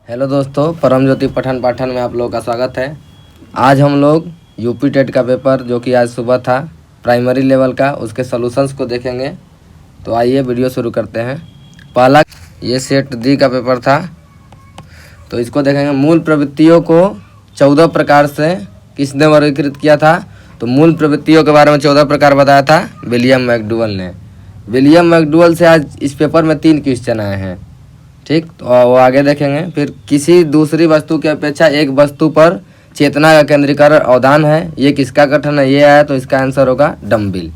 Hello दोस्तों, परम ज्योति पठन पाठन में आप लोगों का स्वागत है। आज हम लोग यूपी टेट का पेपर जो कि आज सुबह था प्राइमरी लेवल का, उसके सॉल्यूशंस को देखेंगे। तो आइए वीडियो शुरू करते हैं। पहला ये सेट डी का पेपर था, तो इसको देखेंगे। मूल प्रवृत्तियों को 14 प्रकार से किसने वर्गीकृत किया था? तो मूल प्रवृत्तियों के बारे में 14 प्रकार बताया था विलियम मैकडूगल ने। विलियम मैकडूगल से आज इस पेपर में 3 क्वेश्चन आए हैं, ठीक। तो वो आगे देखेंगे। फिर किसी दूसरी वस्तु की अपेक्षा एक वस्तु पर चेतना का केंद्रीकरण अवधान है, ये किसका गठन है? ये आया, तो इसका आंसर होगा डम्बिल।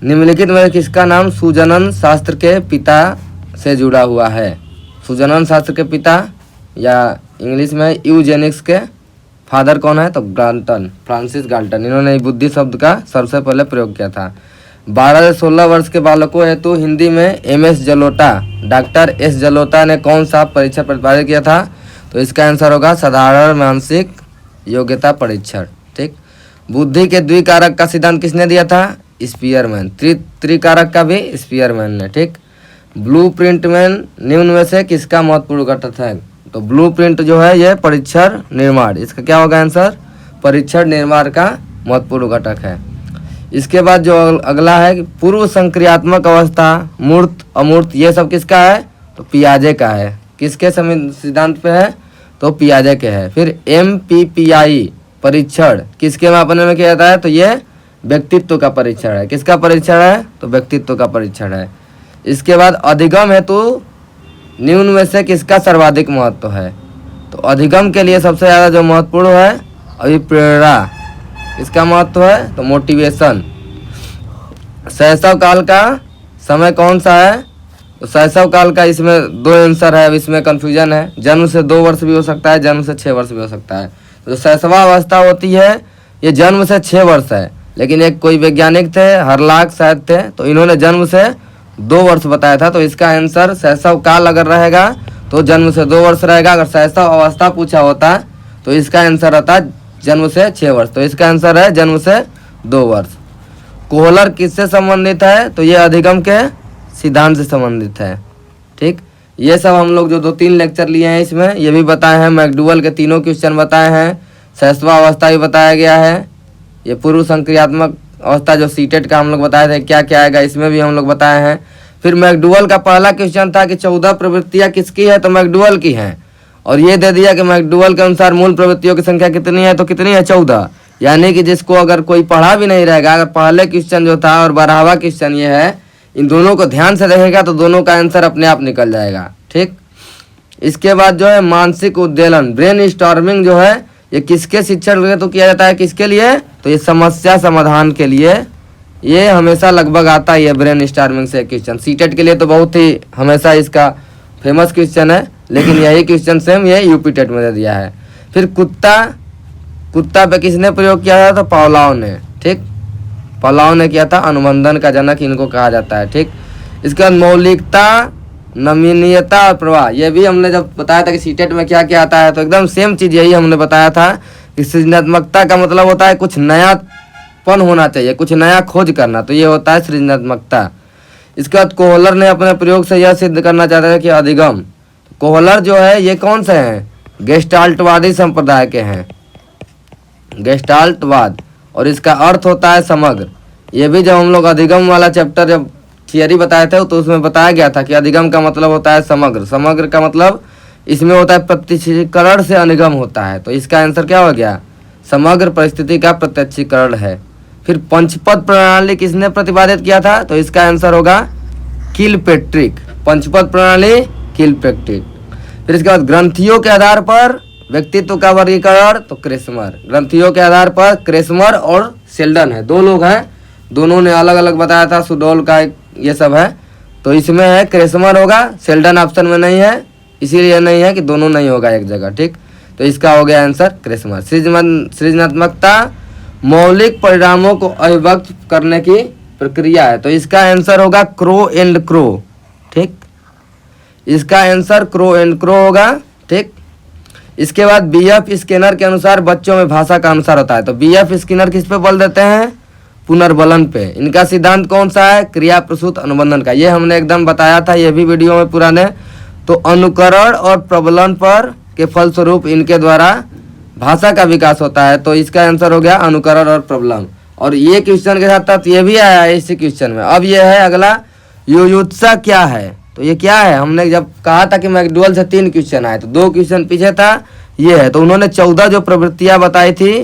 निम्नलिखित में किसका नाम सुजनन शास्त्र के पिता से जुड़ा हुआ है? सुजनन शास्त्र के पिता या इंग्लिश में यूजेनिक्स के फादर कौन है? तो गाल्टन, फ्रांसिस गाल्टन। इन्होंने बुद्धि शब्द का सबसे पहले प्रयोग किया था। 12 से 16 वर्ष के बालकों हेतु हिंदी में MS Jalota, doctor S Jalota ने कौन सा परीक्षा प्रतिपादित किया था? तो इसका आंसर होगा साधारण मानसिक योग्यता परीक्षण, ठीक। बुद्धि के द्विकारक का सिद्धांत किसने दिया था? स्पीयरमैन। त्रिकारक का भी स्पीयरमैन ने, ठीक। ब्लूप्रिंट में निम्न में से किसका महत्वपूर्ण घटक है? तो ब्लूप्रिंट जो है ये परीक्षण निर्माण, इसका क्या होगा आंसर? परीक्षण निर्माण का महत्वपूर्ण घटक है। इसके बाद जो अगला है कि पूर्व संक्रियात्मक अवस्था, मूर्त अमूर्त, ये सब किसका है? तो पियाजे का है। किसके सिद्धांत पे है? तो पियाजे के है। फिर MPPI परीक्षण किसके मापने में किया जाता है? तो ये व्यक्तित्व का परीक्षण है। किसका परीक्षण है? तो व्यक्तित्व का परीक्षण है। इसके बाद अधिगम हेतु निम्न में से किसका सर्वाधिक महत्व है? तो अधिगम के लिए सबसे ज़्यादा जो महत्वपूर्ण है अभिप्रेरणा, इसका महत्व है तो मोटिवेशन। शैशव काल का समय कौन सा है? तो शैशव काल का इसमें 2 आंसर है, अब इसमें कन्फ्यूजन है। जन्म से 2 वर्ष भी हो सकता है, जन्म से 6 वर्ष भी हो सकता है। तो शैशवावस्था होती है ये जन्म से 6 वर्ष है, लेकिन एक कोई वैज्ञानिक थे, हरलाक शायद थे, तो इन्होंने जन्म से 2 वर्ष बताया था। तो इसका आंसर शैशव काल अगर रहेगा तो जन्म से 2 वर्ष रहेगा। अगर शैशव अवस्था पूछा होता तो इसका आंसर आता जन्म से 6 वर्ष। तो इसका आंसर है जन्म से 2 वर्ष। कोहलर किससे संबंधित है? तो ये अधिगम के सिद्धांत से संबंधित है, ठीक। ये सब हम लोग जो 2-3 लेक्चर लिए हैं इसमें ये भी बताए हैं। मैकडूगल के 3 क्वेश्चन बताए हैं, शैशवावस्था भी बताया गया है। ये पूर्व संक्रियात्मक अवस्था जो सीटेट का हम लोग बताए थे क्या क्या आएगा, इसमें भी हम लोग बताए हैं। फिर मैकडूगल का पहला क्वेश्चन था कि 14 प्रवृत्तियाँ किसकी है? तो मैकडूगल की हैं। और ये दे दिया कि मैकडूगल के अनुसार मूल प्रवृत्तियों की संख्या कितनी है? तो कितनी है? 14। यानी कि जिसको अगर कोई पढ़ा भी नहीं रहेगा, अगर पहले क्वेश्चन जो था और 12वां क्वेश्चन ये है, इन दोनों को ध्यान से देखेगा तो दोनों का आंसर अपने आप निकल जाएगा, ठीक। इसके बाद जो है मानसिक उद्वेलन, ब्रेन स्टॉर्मिंग जो है ये किसके शिक्षण हेतु किया जाता है? किसके लिए? तो ये समस्या समाधान के लिए। ये हमेशा लगभग आता है ये ब्रेन स्टॉर्मिंग से क्वेश्चन। सीटेट के लिए तो बहुत ही हमेशा इसका फेमस क्वेश्चन है, लेकिन यही क्वेश्चन सेम ये यूपी टेट में दे दिया है। फिर कुत्ता पे किसने प्रयोग किया था? तो पावलोव ने, ठीक। पावलोव ने किया था, अनुबंधन का जनक इनको कहा जाता है, ठीक। इसके बाद मौलिकता, नमनीयता और प्रवाह, ये भी हमने जब बताया था कि सीटेट में क्या क्या आता है तो एकदम सेम चीज़ यही हमने बताया था कि सृजनात्मकता का मतलब होता है कुछ नयापन होना चाहिए, कुछ नया खोज करना, तो ये होता है सृजनात्मकता। इसके बाद कोहलर ने अपने प्रयोग से यह सिद्ध करना चाहता है कि अधिगम, कोहलर जो है ये कौन से हैं? गेस्टाल्टवादी संप्रदाय के हैं, गेस्टाल्टवाद, और इसका अर्थ होता है समग्र। ये भी जब हम लोग अधिगम वाला चैप्टर जब थियरी बताए थे तो उसमें बताया गया था कि अधिगम का मतलब होता है समग्र। समग्र का मतलब इसमें होता है प्रत्यक्षीकरण से अनुगम होता है। तो इसका आंसर क्या हो गया? समग्र परिस्थिति का प्रत्यक्षीकरण है। फिर पंचपद प्रणाली किसने प्रतिपादित किया था? तो इसका आंसर होगा किलपेट्रिक। पंचपद प्रणाली किलपेट्रिक। फिर इसके बाद ग्रंथियों के आधार पर व्यक्तित्व का वर्गीकरण, तो क्रेसमर। ग्रंथियों के आधार पर क्रेसमर और शेल्डन है, 2 लोग हैं, दोनों ने अलग अलग बताया था, सुडोल का ये सब है। तो इसमें है क्रेसमर होगा, शेल्डन ऑप्शन में नहीं है, इसीलिए नहीं है कि दोनों नहीं होगा एक जगह, ठीक। तो इसका हो गया आंसर क्रेसमर। सृजनात्मकता मौलिक परिणामों को अभिव्यक्त करने की प्रक्रिया है, तो इसका आंसर होगा क्रो एंड क्रो, ठीक। इसका आंसर क्रो एंड क्रो होगा, ठीक। इसके बाद BF स्किनर के अनुसार बच्चों में भाषा का अनुसार होता है। तो BF स्किनर किस पे बल देते हैं? पुनर्बलन पे। इनका सिद्धांत कौन सा है? क्रिया प्रसूत अनुबंधन का। ये हमने एकदम बताया था, ये भी वीडियो में पुराने, तो अनुकरण और प्रबलन पर के फलस्वरूप इनके द्वारा भाषा का विकास होता है। तो इसका आंसर हो गया अनुकरण और प्रबलन। और ये क्वेश्चन के साथ साथ ये भी आया है इसी क्वेश्चन में। अब ये है अगला, युयुत्सा क्या है? तो ये क्या है? हमने जब कहा था कि मैकडुअल से 3 क्वेश्चन आए, तो 2 क्वेश्चन पीछे था, ये है। तो उन्होंने 14 जो प्रवृत्तियां बताई थी,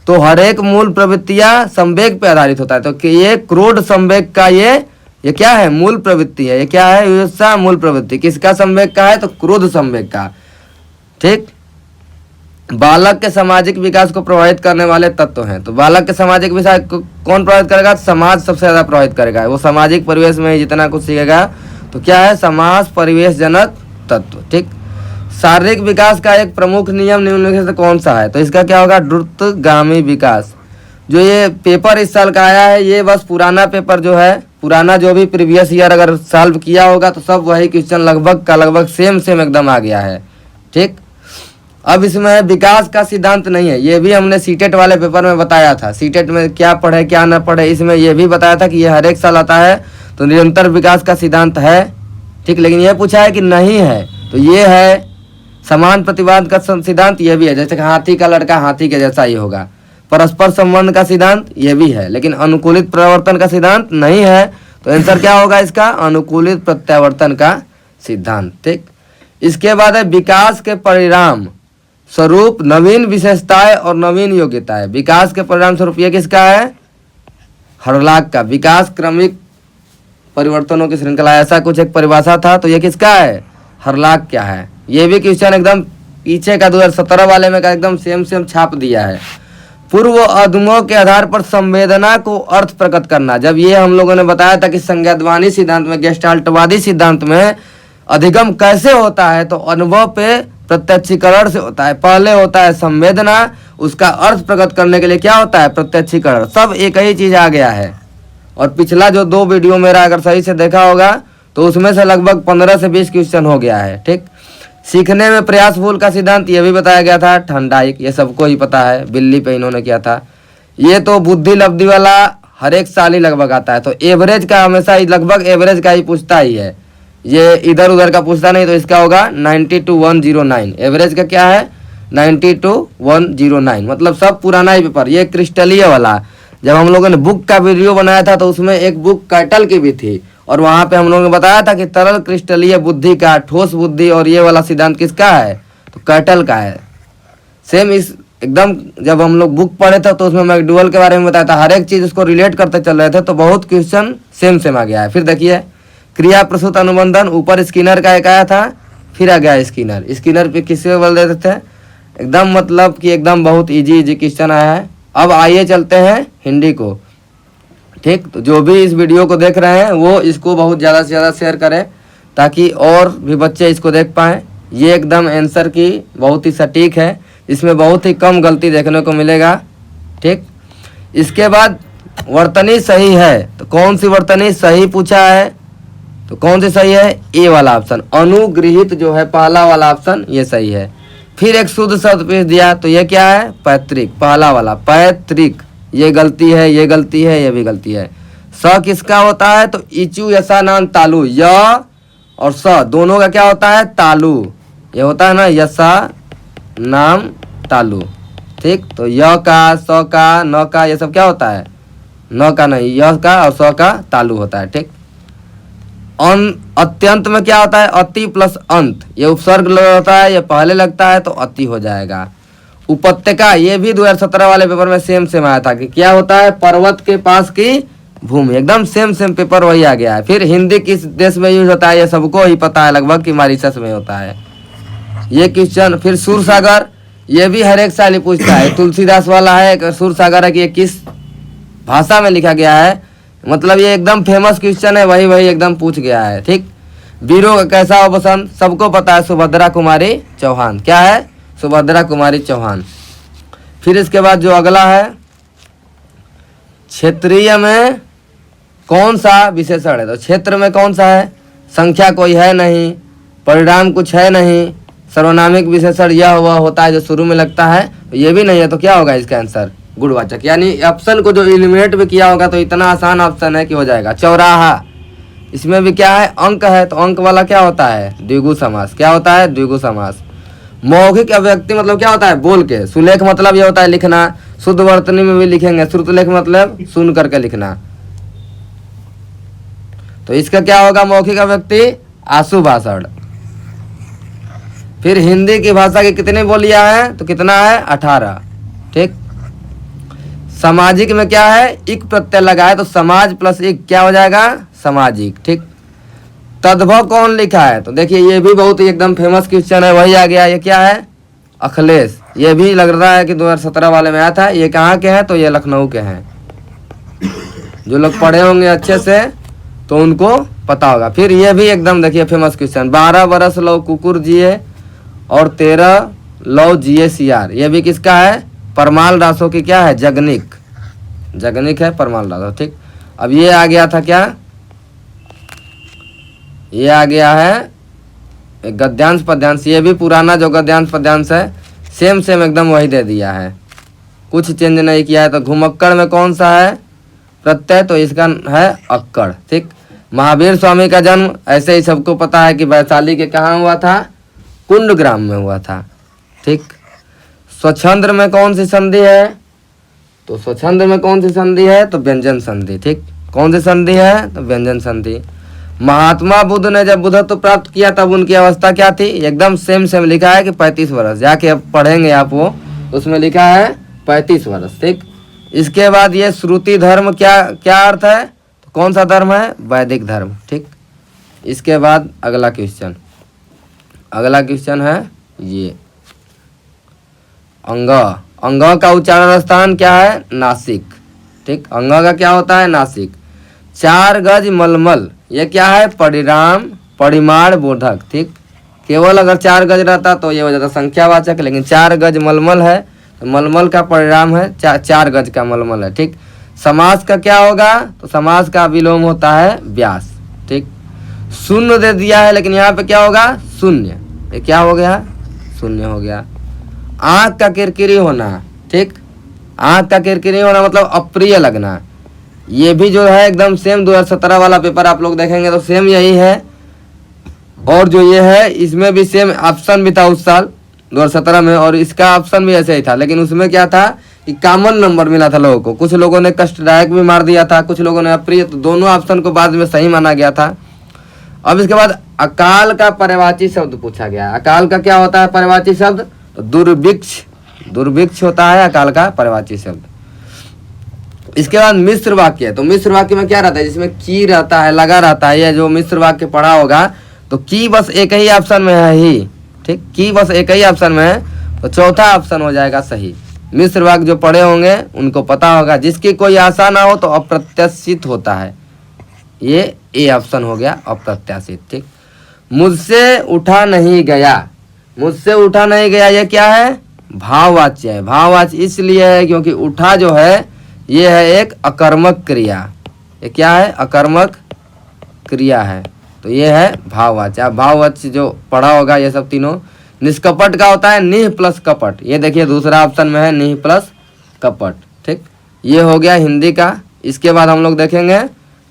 तो हर एक मूल प्रवृत्तियां संवेग पे आधारित होता है। तो कि ये क्रोध संवेग का ये क्या है? मूल प्रवृत्ति है। ये क्या है? युयुत्सा मूल प्रवृत्ति किसका संवेग का है? तो क्रोध संवेग का। ठीक। बालक के सामाजिक विकास को प्रभावित करने वाले तत्व हैं। तो बालक के सामाजिक विकास को कौन प्रभावित करेगा? समाज सबसे ज्यादा प्रभावित करेगा। वो सामाजिक परिवेश में जितना कुछ सीखेगा, तो क्या है? समाज परिवेश जनक तत्व। ठीक। शारीरिक विकास का एक प्रमुख नियम निम्नलिखित से कौन सा है? तो इसका क्या होगा? द्रुतगामी विकास। जो ये पेपर इस साल का आया है, ये बस पुराना पेपर जो है, पुराना जो भी प्रीवियस ईयर अगर सॉल्व किया होगा तो सब वही क्वेश्चन लगभग का लगभग सेम एकदम आ गया है। ठीक। अब इसमें विकास का सिद्धांत नहीं है, ये भी हमने सीटेट वाले पेपर में बताया था। सीटेट में क्या पढ़े क्या न पढ़े, इसमें ये भी बताया था कि ये हर एक साल आता है, तो निरंतर विकास का सिद्धांत है। ठीक। लेकिन ये पूछा है कि नहीं है, तो ये है समान प्रतिवाद का सिद्धांत, ये भी है। जैसे हाथी का लड़का हाथी के जैसा ही होगा। परस्पर संबंध का सिद्धांत ये भी है, लेकिन अनुकूलित प्रवर्तन का सिद्धांत नहीं है। तो आंसर क्या होगा इसका? अनुकूलित प्रत्यावर्तन का सिद्धांत। ठीक। इसके बाद है विकास के परिणाम स्वरूप नवीन विशेषताएं और नवीन योग्यताएं। विकास के परिणाम स्वरूप ये किसका है? हरलाक का। विकास क्रमिक परिवर्तनों की श्रृंखला, ऐसा कुछ एक परिभाषा था, तो ये किसका है? हरलाक क्या है? ये भी क्वेश्चन एकदम पीछे का 2017 वाले में का एकदम सेम छाप दिया है। पूर्व अधमों के आधार पर संवेदना को अर्थ प्रकट करना। जब ये हम लोगों ने बताया था कि संज्ञावादी सिद्धांत में, गेस्टाल्टवादी सिद्धांत में अधिगम कैसे होता है, तो अनुभव पे प्रत्यक्षीकरण से होता है। पहले होता है संवेदना, उसका अर्थ प्रकट करने के लिए क्या होता है? प्रत्यक्षीकरण। सब एक ही चीज आ गया है। और पिछला जो 2 वीडियो मेरा अगर सही से देखा होगा, तो उसमें से लगभग 15 से 20 क्वेश्चन हो गया है। ठीक। सीखने में प्रयासफूल का सिद्धांत ये भी बताया गया था। ठंडाइक, ये सबको ही पता है, बिल्ली पे इन्होंने किया था। ये तो बुद्धि लब्धि वाला हर एक साल ही लगभग आता है। तो एवरेज का हमेशा लगभग एवरेज का ही पूछता ही है, ये इधर उधर का पूछता नहीं। तो इसका होगा 90 to 109। एवरेज का क्या है? 90 to 109, मतलब सब पुराना ही पेपर। ये क्रिस्टलीय वाला, जब हम लोगों ने बुक का वीडियो बनाया था, तो उसमें एक बुक कैटल की भी थी, और वहां पे हम लोगों ने बताया था कि तरल क्रिस्टलीय बुद्धि का, ठोस बुद्धि, और ये वाला सिद्धांत किसका है? तो कैटल का है। सेम इस एकदम जब हम लोग बुक पढ़े थे, तो उसमें मैकडुअल के बारे में बताया था। हर एक चीज उसको रिलेट करते चल रहे थे, तो बहुत क्वेश्चन सेम आ गया है। फिर देखिए क्रिया प्रसूत अनुबंधन, ऊपर स्किनर का एक आया था, फिर आ गया स्किनर पे किससे बोल देते थे एकदम, मतलब कि एकदम बहुत इजी क्वेश्चन आया है। अब आइए चलते हैं हिंदी को। ठीक। तो जो भी इस वीडियो को देख रहे हैं वो इसको बहुत ज़्यादा से ज़्यादा शेयर करें, ताकि और भी बच्चे इसको देख पाएँ। ये एकदम आंसर की बहुत ही सटीक है, इसमें बहुत ही कम गलती देखने को मिलेगा। ठीक। इसके बाद वर्तनी सही है, तो कौन सी वर्तनी सही पूछा है? तो कौन सी सही है? ए वाला ऑप्शन, अनुगृहित जो है पहला वाला ऑप्शन, ये सही है। फिर एक शुद्ध शब्द पेश दिया, तो ये क्या है? पैतृक, पहला वाला पैतृक। ये गलती है, ये गलती है, ये भी गलती है। स किसका होता है? तो इचु यसा नाम तालु, य और स दोनों का क्या होता है? तालु। ये होता है ना यसा नाम तालु। ठीक। तो य का, स का, न का, ये सब क्या होता है? न का नहीं, य का और स का तालु होता है। ठीक। अत्यंत में क्या होता है? अति प्लस अंत। ये उपसर्ग होता है, ये पहले लगता है तो अति हो जाएगा। उपत्यका, ये भी 2017 वाले पेपर में सेम आया था कि क्या होता है? पर्वत के पास की भूमि। एकदम सेम पेपर वही आ गया है। फिर हिंदी किस देश में यूज होता है? ये सबको ही पता है लगभग कि मॉरिशस में होता है ये क्वेश्चन। फिर सूरसागर, ये भी हर एक साल ही पूछता है। तुलसीदास वाला है सूरसागर है कि ये किस भाषा में लिखा गया है, मतलब ये एकदम फेमस क्वेश्चन है, वही एकदम पूछ गया है। ठीक। वीरों का कैसा अवसान? सबको पता है, सुभद्रा कुमारी चौहान। क्या है? सुभद्रा कुमारी चौहान। फिर इसके बाद जो अगला है, क्षेत्रीय में कौन सा विशेषण है? तो क्षेत्र में कौन सा है? संख्या कोई है नहीं, परिणाम कुछ है नहीं, सर्वनामिक विशेषण यह हुआ होता है जो शुरू में लगता है, तो ये भी नहीं है। तो क्या होगा इसका आंसर? गुणवाचक। यानी ऑप्शन को जो इलिमिनेट भी किया होगा, तो इतना आसान ऑप्शन है कि हो जाएगा। चौराहा, इसमें भी क्या है, अंक है, तो अंक वाला क्या होता है, द्विगु समास। क्या होता है, द्विगु समास। मौखिक अभिव्यक्ति मतलब क्या होता है, बोल के। सुलेख मतलब ये होता है लिखना, शुद्ध वर्तनी में भी लिखेंगे। श्रुतलेख मतलब सुन करके लिखना। तो इसका क्या होगा, मौखिक अभिव्यक्ति आशु भाषण। फिर हिंदी की भाषा की कितनी बोलियां हैं, तो कितना है, 18। ठीक। सामाजिक में क्या है, इक प्रत्यय लगा है, तो समाज प्लस इक क्या हो जाएगा, सामाजिक। ठीक। तद्भव कौन लिखा है, तो देखिए ये भी बहुत ही एकदम फेमस क्वेश्चन है, वही आ गया। ये क्या है, अखिलेश। ये भी लग रहा है कि 2017 वाले में आया था। ये कहाँ के हैं, तो ये लखनऊ के हैं। जो लोग पढ़े होंगे अच्छे से तो उनको पता होगा। फिर ये भी एकदम देखिए फेमस क्वेश्चन, 12 बरस लो कुकुर जिए और 13 लो जिए सियार। ये भी किसका है, परमाल दासों की क्या है, जगनिक। जगनिक है परमाल दासों। ठीक। अब ये आ गया था क्या, ये आ गया है गद्यांश पद्यांश। ये भी पुराना जो गद्यांश पद्यांश है सेम सेम एकदम वही दे दिया है, कुछ चेंज नहीं किया है। तो घुमक्कड़ में कौन सा है प्रत्यय, तो इसका है अक्कड़। ठीक। महावीर स्वामी का जन्म ऐसे ही सबको पता है कि वैशाली के कहाँ हुआ था, कुंडग्राम में हुआ था। ठीक। स्वच्छंद में कौन सी संधि है, तो स्वच्छंद में कौन सी संधि है, तो व्यंजन संधि। ठीक। कौन सी संधि है, तो व्यंजन संधि। महात्मा बुद्ध ने जब बुद्धत्व प्राप्त किया तब उनकी अवस्था क्या थी, एकदम सेम सेम लिखा है कि 35 वर्ष। जाके अब पढ़ेंगे आप, वो उसमें लिखा है 35 वर्ष। ठीक। इसके बाद ये श्रुति धर्म क्या क्या अर्थ है, तो कौन सा धर्म है, वैदिक धर्म। ठीक। इसके बाद अगला क्वेश्चन, अगला क्वेश्चन है ये अंग। अंग का उच्चारण स्थान क्या है, नासिक। ठीक। अंग का क्या होता है, नासिक। 4 गज मलमल, ये क्या है, परिणाम परिमाण बोधक। ठीक। केवल अगर 4 गज रहता तो ये हो जाता संख्यावाचक, लेकिन 4 गज मलमल है तो मलमल का परिणाम है 4 गज का मलमल है। ठीक। समास का क्या होगा, तो समास का विलोम होता है व्यास। ठीक। शून्य दे दिया है, लेकिन यहाँ पे क्या होगा, शून्य। ये क्या हो गया, शून्य हो गया। आँख का किरकिरी होना। ठीक। आँख का किरकिरी होना मतलब अप्रिय लगना। ये भी जो है एकदम सेम 2017 वाला पेपर आप लोग देखेंगे तो सेम यही है। और जो ये है इसमें भी सेम ऑप्शन भी था उस साल 2017 में, और इसका ऑप्शन भी ऐसे ही था, लेकिन उसमें क्या था कि कॉमन नंबर मिला था लोगों को। कुछ लोगों ने कष्टदायक भी मार दिया था, कुछ लोगों ने अप्रिय, तो दोनों ऑप्शन को बाद में सही माना गया था। अब इसके बाद अकाल का पर्यायवाची शब्द पूछा गया। अकाल का क्या होता है पर्यायवाची शब्द, तो दुर्भिक्ष। दुर्भिक्ष होता है अकाल का पर्यायवाची शब्द। इसके बाद मिश्र वाक्य। तो मिश्र वाक्य में क्या रहता है, जिसमें की रहता है, लगा रहता है। ये जो मिश्र वाक्य पढ़ा होगा तो की बस एक ही ऑप्शन में है ही। ठीक। की बस एक ही ऑप्शन में है, तो चौथा ऑप्शन हो जाएगा सही। मिश्र वाक्य जो पढ़े होंगे उनको पता होगा। जिसकी कोई आशा ना हो तो अप्रत्याशित होता है, ये ए ऑप्शन हो गया अप्रत्याशित। ठीक। मुझसे उठा नहीं गया, मुझसे उठा नहीं गया, ये क्या है, भाववाच्य है। भाववाच्य इसलिए है क्योंकि उठा जो है ये है एक अकर्मक क्रिया। ये क्या है, अकर्मक क्रिया है, तो ये है भाववाच्य। अब भाववाच्य जो पढ़ा होगा ये सब तीनों। निष्कपट का होता है निह प्लस कपट। ये देखिए दूसरा ऑप्शन में है निह प्लस कपट। ठीक। ये हो गया हिंदी का। इसके बाद हम लोग देखेंगे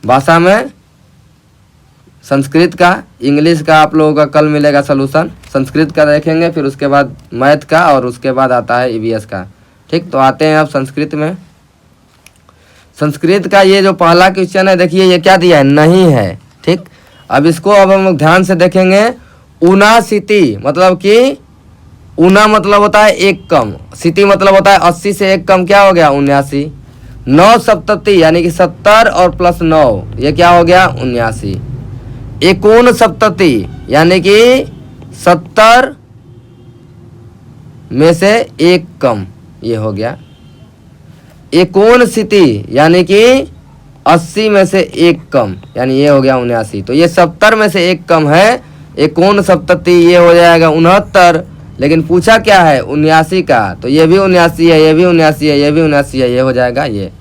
भाषा में संस्कृत का, इंग्लिश का आप लोगों का कल मिलेगा सलूशन। संस्कृत का देखेंगे, फिर उसके बाद मैथ का, और उसके बाद आता है ईवीएस का। ठीक। तो आते हैं अब संस्कृत में। संस्कृत का ये जो पहला क्वेश्चन है, देखिए ये क्या दिया है, नहीं है। ठीक। अब इसको अब हम लोग ध्यान से देखेंगे। ऊनाशीति मतलब कि ऊना मतलब होता है एक कम, सीति मतलब होता है 80 से एक कम, क्या हो गया 79। 9 सप्तति यानी कि 70 और प्लस 9, ये क्या हो गया 79। 51 सप्तति यानी कि 70 में से एक कम, ये हो गया। 51 स्थिति यानी कि 80 में से एक कम, यानी ये हो गया 79। तो ये 70 में से एक कम है 51 सप्तति, ये हो जाएगा 69। लेकिन पूछा क्या है 79 का, तो ये भी 79 है, ये भी 79 है, ये भी 79 है, ये हो जाएगा ये।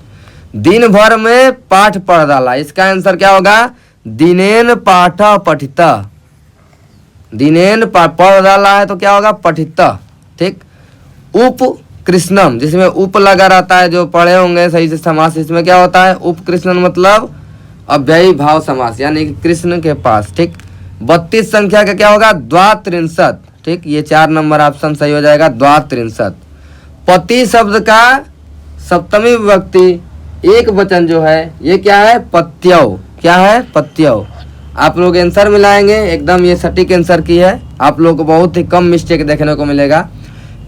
दिन भर में पाठ पढ़ डाला, इसका आंसर क्या होगा, दिनेन पाठ पठित। दिनेन पढ़ डाला है तो क्या होगा पठित। ठीक। उप कृष्णम, जिसमें उप लगा रहता है, जो पढ़े होंगे सही से समास, इसमें क्या होता है उप कृष्णम मतलब अव्ययी भाव समास यानी कि कृष्ण के पास। ठीक, 32 संख्या का क्या होगा? द्वात्रिंशत। ठीक, ये 4 नंबर ऑप्शन सही हो जाएगा, द्वात्रिंशत। पति शब्द का सप्तमी विभक्ति एक वचन जो है ये क्या है? पत्यौ। क्या है? पत्यौ। आप लोग आंसर मिलाएंगे, एकदम ये सटीक आंसर की है, आप लोग को बहुत ही कम मिस्टेक देखने को मिलेगा।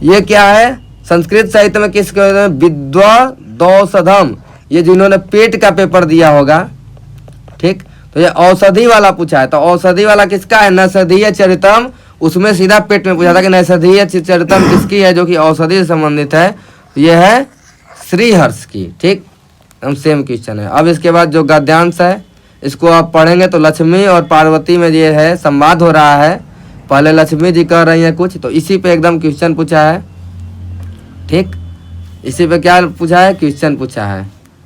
ये क्या है? संस्कृत साहित्य में किस विद्वदौषधम, ये जिन्होंने पेट का पेपर दिया होगा, ठीक, तो ये औषधि वाला पूछा है। तो औषधि वाला किसका है? नैषधीय चरितम, उसमें सीधा पेट में पूछा था कि नैषधीय चरितम किसकी है जो कि औषधि से संबंधित है? ये है श्रीहर्ष की। ठीक, हम सेम क्वेश्चन है। अब इसके बाद जो गद्यांश है इसको आप पढ़ेंगे तो लक्ष्मी और पार्वती में ये है संवाद हो रहा है। पहले लक्ष्मी जी कर रही हैं कुछ, तो इसी पे एकदम क्वेश्चन पूछा है। ठीक, इसी पे क्या पूछा है? क्वेश्चन पूछा है।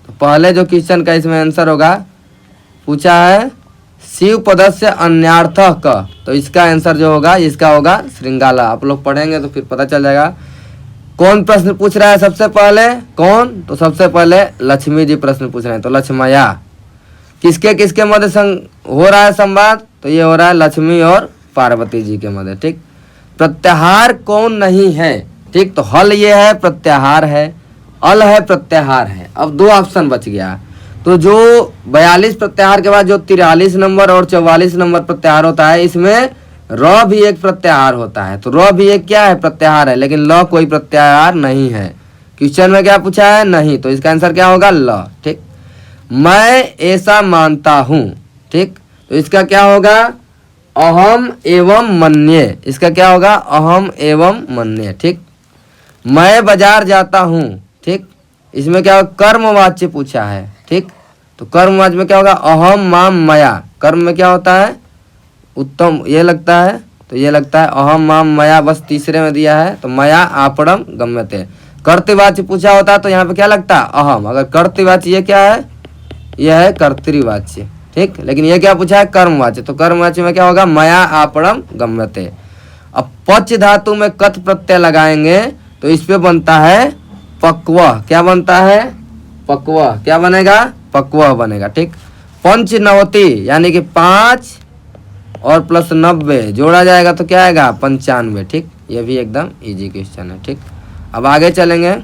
तो पहले जो क्वेश्चन का इसमें आंसर होगा, पूछा है शिव पदस्य अन्यार्थः क, तो इसका आंसर जो होगा इसका होगा श्रृंगाला। आप लोग पढ़ेंगे तो फिर पता चल जाएगा। कौन प्रश्न पूछ रहा है सबसे पहले? कौन? तो सबसे पहले लक्ष्मी जी प्रश्न पूछ रहे हैं। तो लक्ष्मया, किसके किसके मध्य हो रहा है संवाद? तो ये हो रहा है लक्ष्मी और पार्वती जी के मध्य। ठीक, प्रत्याहार कौन नहीं है? ठीक, तो हल ये है, प्रत्याहार है, अल है, प्रत्याहार है। अब 2 ऑप्शन बच गया। तो जो 42 प्रत्याहार के बाद जो 43 नंबर और 44 नंबर प्रत्याहार होता है, इसमें र भी एक प्रत्याहार होता है। तो र भी एक क्या है? प्रत्याहार है, लेकिन ल कोई प्रत्याहार नहीं है। क्वेश्चन में क्या पूछा है? नहीं, तो इसका आंसर क्या होगा? ल। ठीक, मैं ऐसा मानता हूँ। ठीक, तो इसका क्या होगा? अहम एवं मन्ये। इसका क्या होगा? अहम एवं मन्ये। ठीक, मैं बाजार जाता हूँ। ठीक, इसमें क्या होगा? कर्मवाच्य पूछा है। ठीक, तो कर्मवाच्य में क्या होगा? अहम माम मया। कर्म में क्या होता है? उत्तम, ये लगता है, तो ये लगता है अहम माम मया, बस तीसरे में दिया है, तो मया आपणम गम्यते। कर्तृवाच्य पूछा होता तो यहाँ पे क्या लगता है? अहम। अगर कर्तृवाच्य ये क्या है? यह है कर्तृवाच्य। ठीक, लेकिन ये क्या पूछा है? कर्मवाच्य। तो कर्मवाच्य में क्या होगा? मया आपणम गम्यते। अब पच धातु में कत प्रत्यय लगाएंगे तो इस पे बनता है पक्वः। क्या बनता है? पक्वः। क्या बनेगा? पक्वः बनेगा। ठीक, पंचनवति यानी कि 5 और प्लस 90 जोड़ा जाएगा तो क्या आएगा? 95। ठीक, ये भी एकदम इजी क्वेश्चन है। ठीक, अब आगे चलेंगे।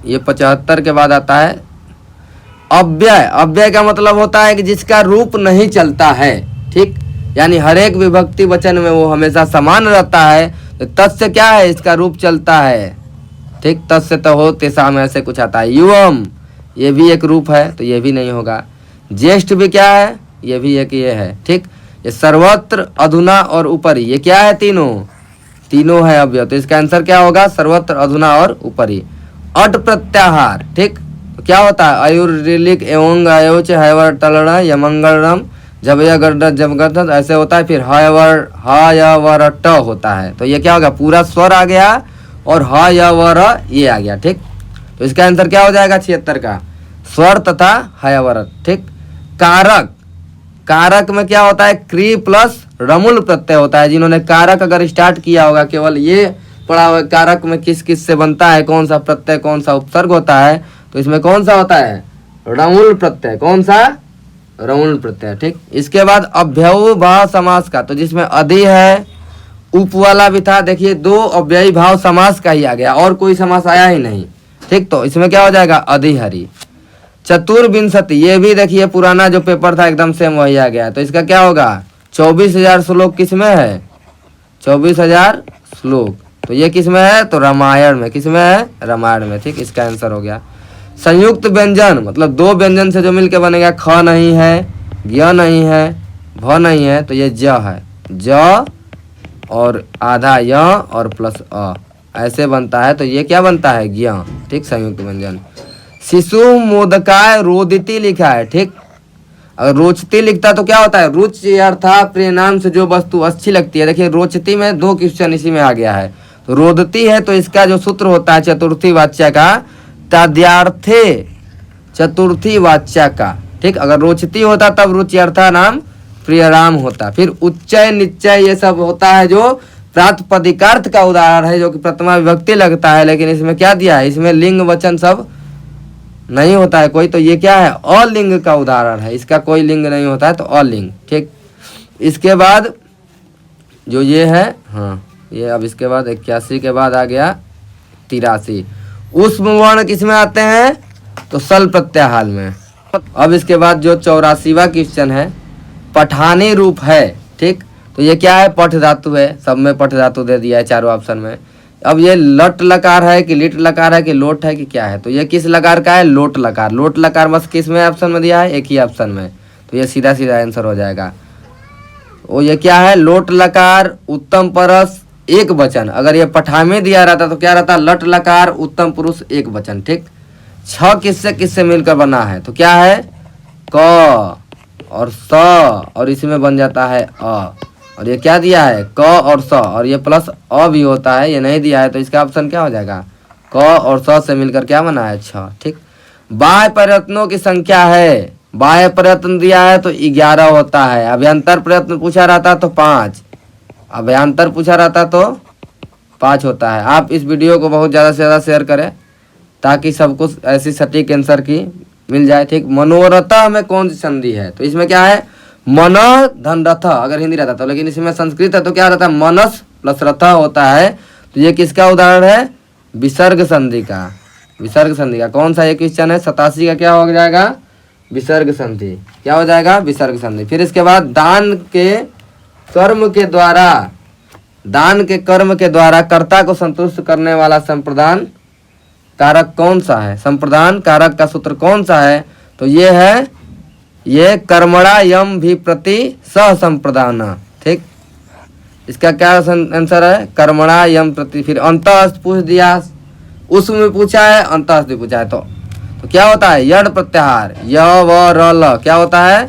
ये 75 के बाद आता है अव्यय। अव्यय का मतलब होता है कि जिसका रूप नहीं चलता है। ठीक, यानी हर एक विभक्ति वचन में वो हमेशा समान रहता है। तो तत्स्य क्या है? इसका रूप चलता है। ठीक, तत्स्य तो हो तेषां में ऐसे कुछ आता है। युवम, ये भी एक रूप है, तो ये भी नहीं होगा। ज्येष्ठ भी क्या है? ये भी एक ये है। ठीक, ये सर्वत्र, अधुना और ऊपरी, ये क्या है? तीनों है अव्यय। तो इसका आंसर क्या होगा? सर्वत्र, अधुना और ऊपरी। अट प्रत्याहार। ठीक, तो क्या होता है? अयुर्लिक एवं अयोच हयवर टलण यमंगलम जबया गर्द जबगत, ऐसे होता है। फिर हयवर ट होता है, तो ये क्या होगा? पूरा स्वर आ गया और हयवर ये आ गया। ठीक, तो इसका आंसर क्या हो जाएगा? 76 का स्वर तथा हयवर। ठीक, कारक। कारक में क्या होता है? क्री प्लस रमुल प्रत्यय होता है। जिन्होंने कारक अगर स्टार्ट किया होगा, केवल ये पढ़ा हुआ कारक में किस किस से बनता है, कौन सा प्रत्यय कौन सा उपसर्ग होता है, तो इसमें कौन सा होता है? रमुल प्रत्यय। कौन सा? रमुल प्रत्यय। ठीक, इसके बाद अव्ययी भाव समास का, तो जिसमें अधि है, उप वाला भी था। देखिए 2 अव्ययी भाव समास का ही आ गया, और कोई समास आया ही नहीं। ठीक, तो इसमें क्या हो जाएगा? अधिहरि। चतुर्विंशति, ये भी देखिए पुराना जो पेपर था एकदम सेम वही आ गया। तो इसका क्या होगा? 24,000 श्लोक किस में है? 24,000 श्लोक, तो ये किस में है? तो रामायण में। किस में है? रामायण में। ठीक, इसका आंसर हो गया। संयुक्त व्यंजन मतलब 2 व्यंजन से जो मिलके बनेगा, ख नहीं है, ज्ञ नहीं है, भ नहीं है, तो ये ज है। ज और आधा य और प्लस अ, ऐसे बनता है। तो ये क्या बनता है? ज्ञ। ठीक, संयुक्त व्यंजन। शिशु मोदकाय रोदिति लिखा है। ठीक, अगर रोचती लिखता तो क्या होता है? रुचि अर्थात प्रिय नाम से जो वस्तु अच्छी लगती है। देखिए रोचती में 2 क्वेश्चन इसी में आ गया है। तो रोदती है, तो इसका जो सूत्र होता है चतुर्थी वाच्य का, तद्यार्थे चतुर्थी वाच्य का। ठीक, अगर रोचती होता तब रुच्यर्था नाम प्रियराम होता। फिर उच्चय निश्चय ये सब होता है जो प्रातिपदिकार्थ का उदाहरण है, जो कि प्रथमा विभक्ति लगता है। लेकिन इसमें क्या दिया है? इसमें लिंग वचन सब नहीं होता है कोई, तो ये क्या है, अलिंग का उदाहरण है। इसका कोई लिंग नहीं होता है तो अलिंग। ठीक, इसके बाद जो ये है, हाँ ये, अब इसके बाद 81 के बाद आ गया 83। ऊष्म वर्ण किस में आते हैं, तो सल प्रत्याहार में। अब इसके बाद जो 84वां क्वेश्चन है, पठानी रूप है। ठीक, तो ये क्या है, पठ धातु है, सब में पठ धातु दे दिया है चारों ऑप्शन में। अब ये लट लकार है कि लिट लकार है कि लोट है कि क्या है, तो ये किस लकार का है, लोट लकार। लोट लकार बस किस में ऑप्शन में दिया है, एक ही ऑप्शन में, तो ये सीधा सीधा आंसर हो जाएगा। वो ये क्या है, लोट लकार उत्तम परस एक वचन। अगर ये पठा में दिया रहता तो क्या रहता, लट लकार उत्तम पुरुष एक वचन। ठीक, छ किससे किससे मिलकर बना है, तो क्या है, क और स, और इसमें बन जाता है अ। और ये क्या दिया है, क और स, और ये प्लस अ भी होता है, ये नहीं दिया है, तो इसका ऑप्शन क्या हो जाएगा, क और स से मिलकर क्या बना है, छ। ठीक, बाह्य प्रयत्नों की संख्या है, बाह्य प्रयत्न दिया है तो 11 होता है। अभ्यंतर प्रयत्न पूछा रहता तो 5, अभ्यंतर पूछा रहता तो 5 होता है। आप इस वीडियो को बहुत ज़्यादा से ज़्यादा शेयर करें ताकि सबको ऐसी सटीक आंसर की मिल जाए। ठीक, मनोरथ में कौन सी संधि है, तो इसमें क्या है, मन धन रथ, अगर हिंदी रहता तो, लेकिन इसमें संस्कृत है तो क्या रहता है, मनस प्लस रथ होता है। तो ये किसका उदाहरण है, विसर्ग संधि का। विसर्ग संधि का कौन सा ये क्वेश्चन है, 87 का क्या हो जाएगा, विसर्ग संधि। क्या हो जाएगा, विसर्ग संधि। फिर इसके बाद दान के कर्म के द्वारा, दान के कर्म के द्वारा कर्ता को संतुष्ट करने वाला संप्रदान कारक कौन सा है, संप्रदान कारक का सूत्र कौन सा है, तो ये है, ये कर्मणा यम भी प्रति सह संप्रदान। ठीक, इसका क्या आंसर है, कर्मणा यम प्रति। फिर अंतःस्थ पूछ दिया, उसमें पूछा है, अंतःस्थ भी पूछा है, तो क्या होता है, यड प्रत्याहार, य व र ल, क्या होता है,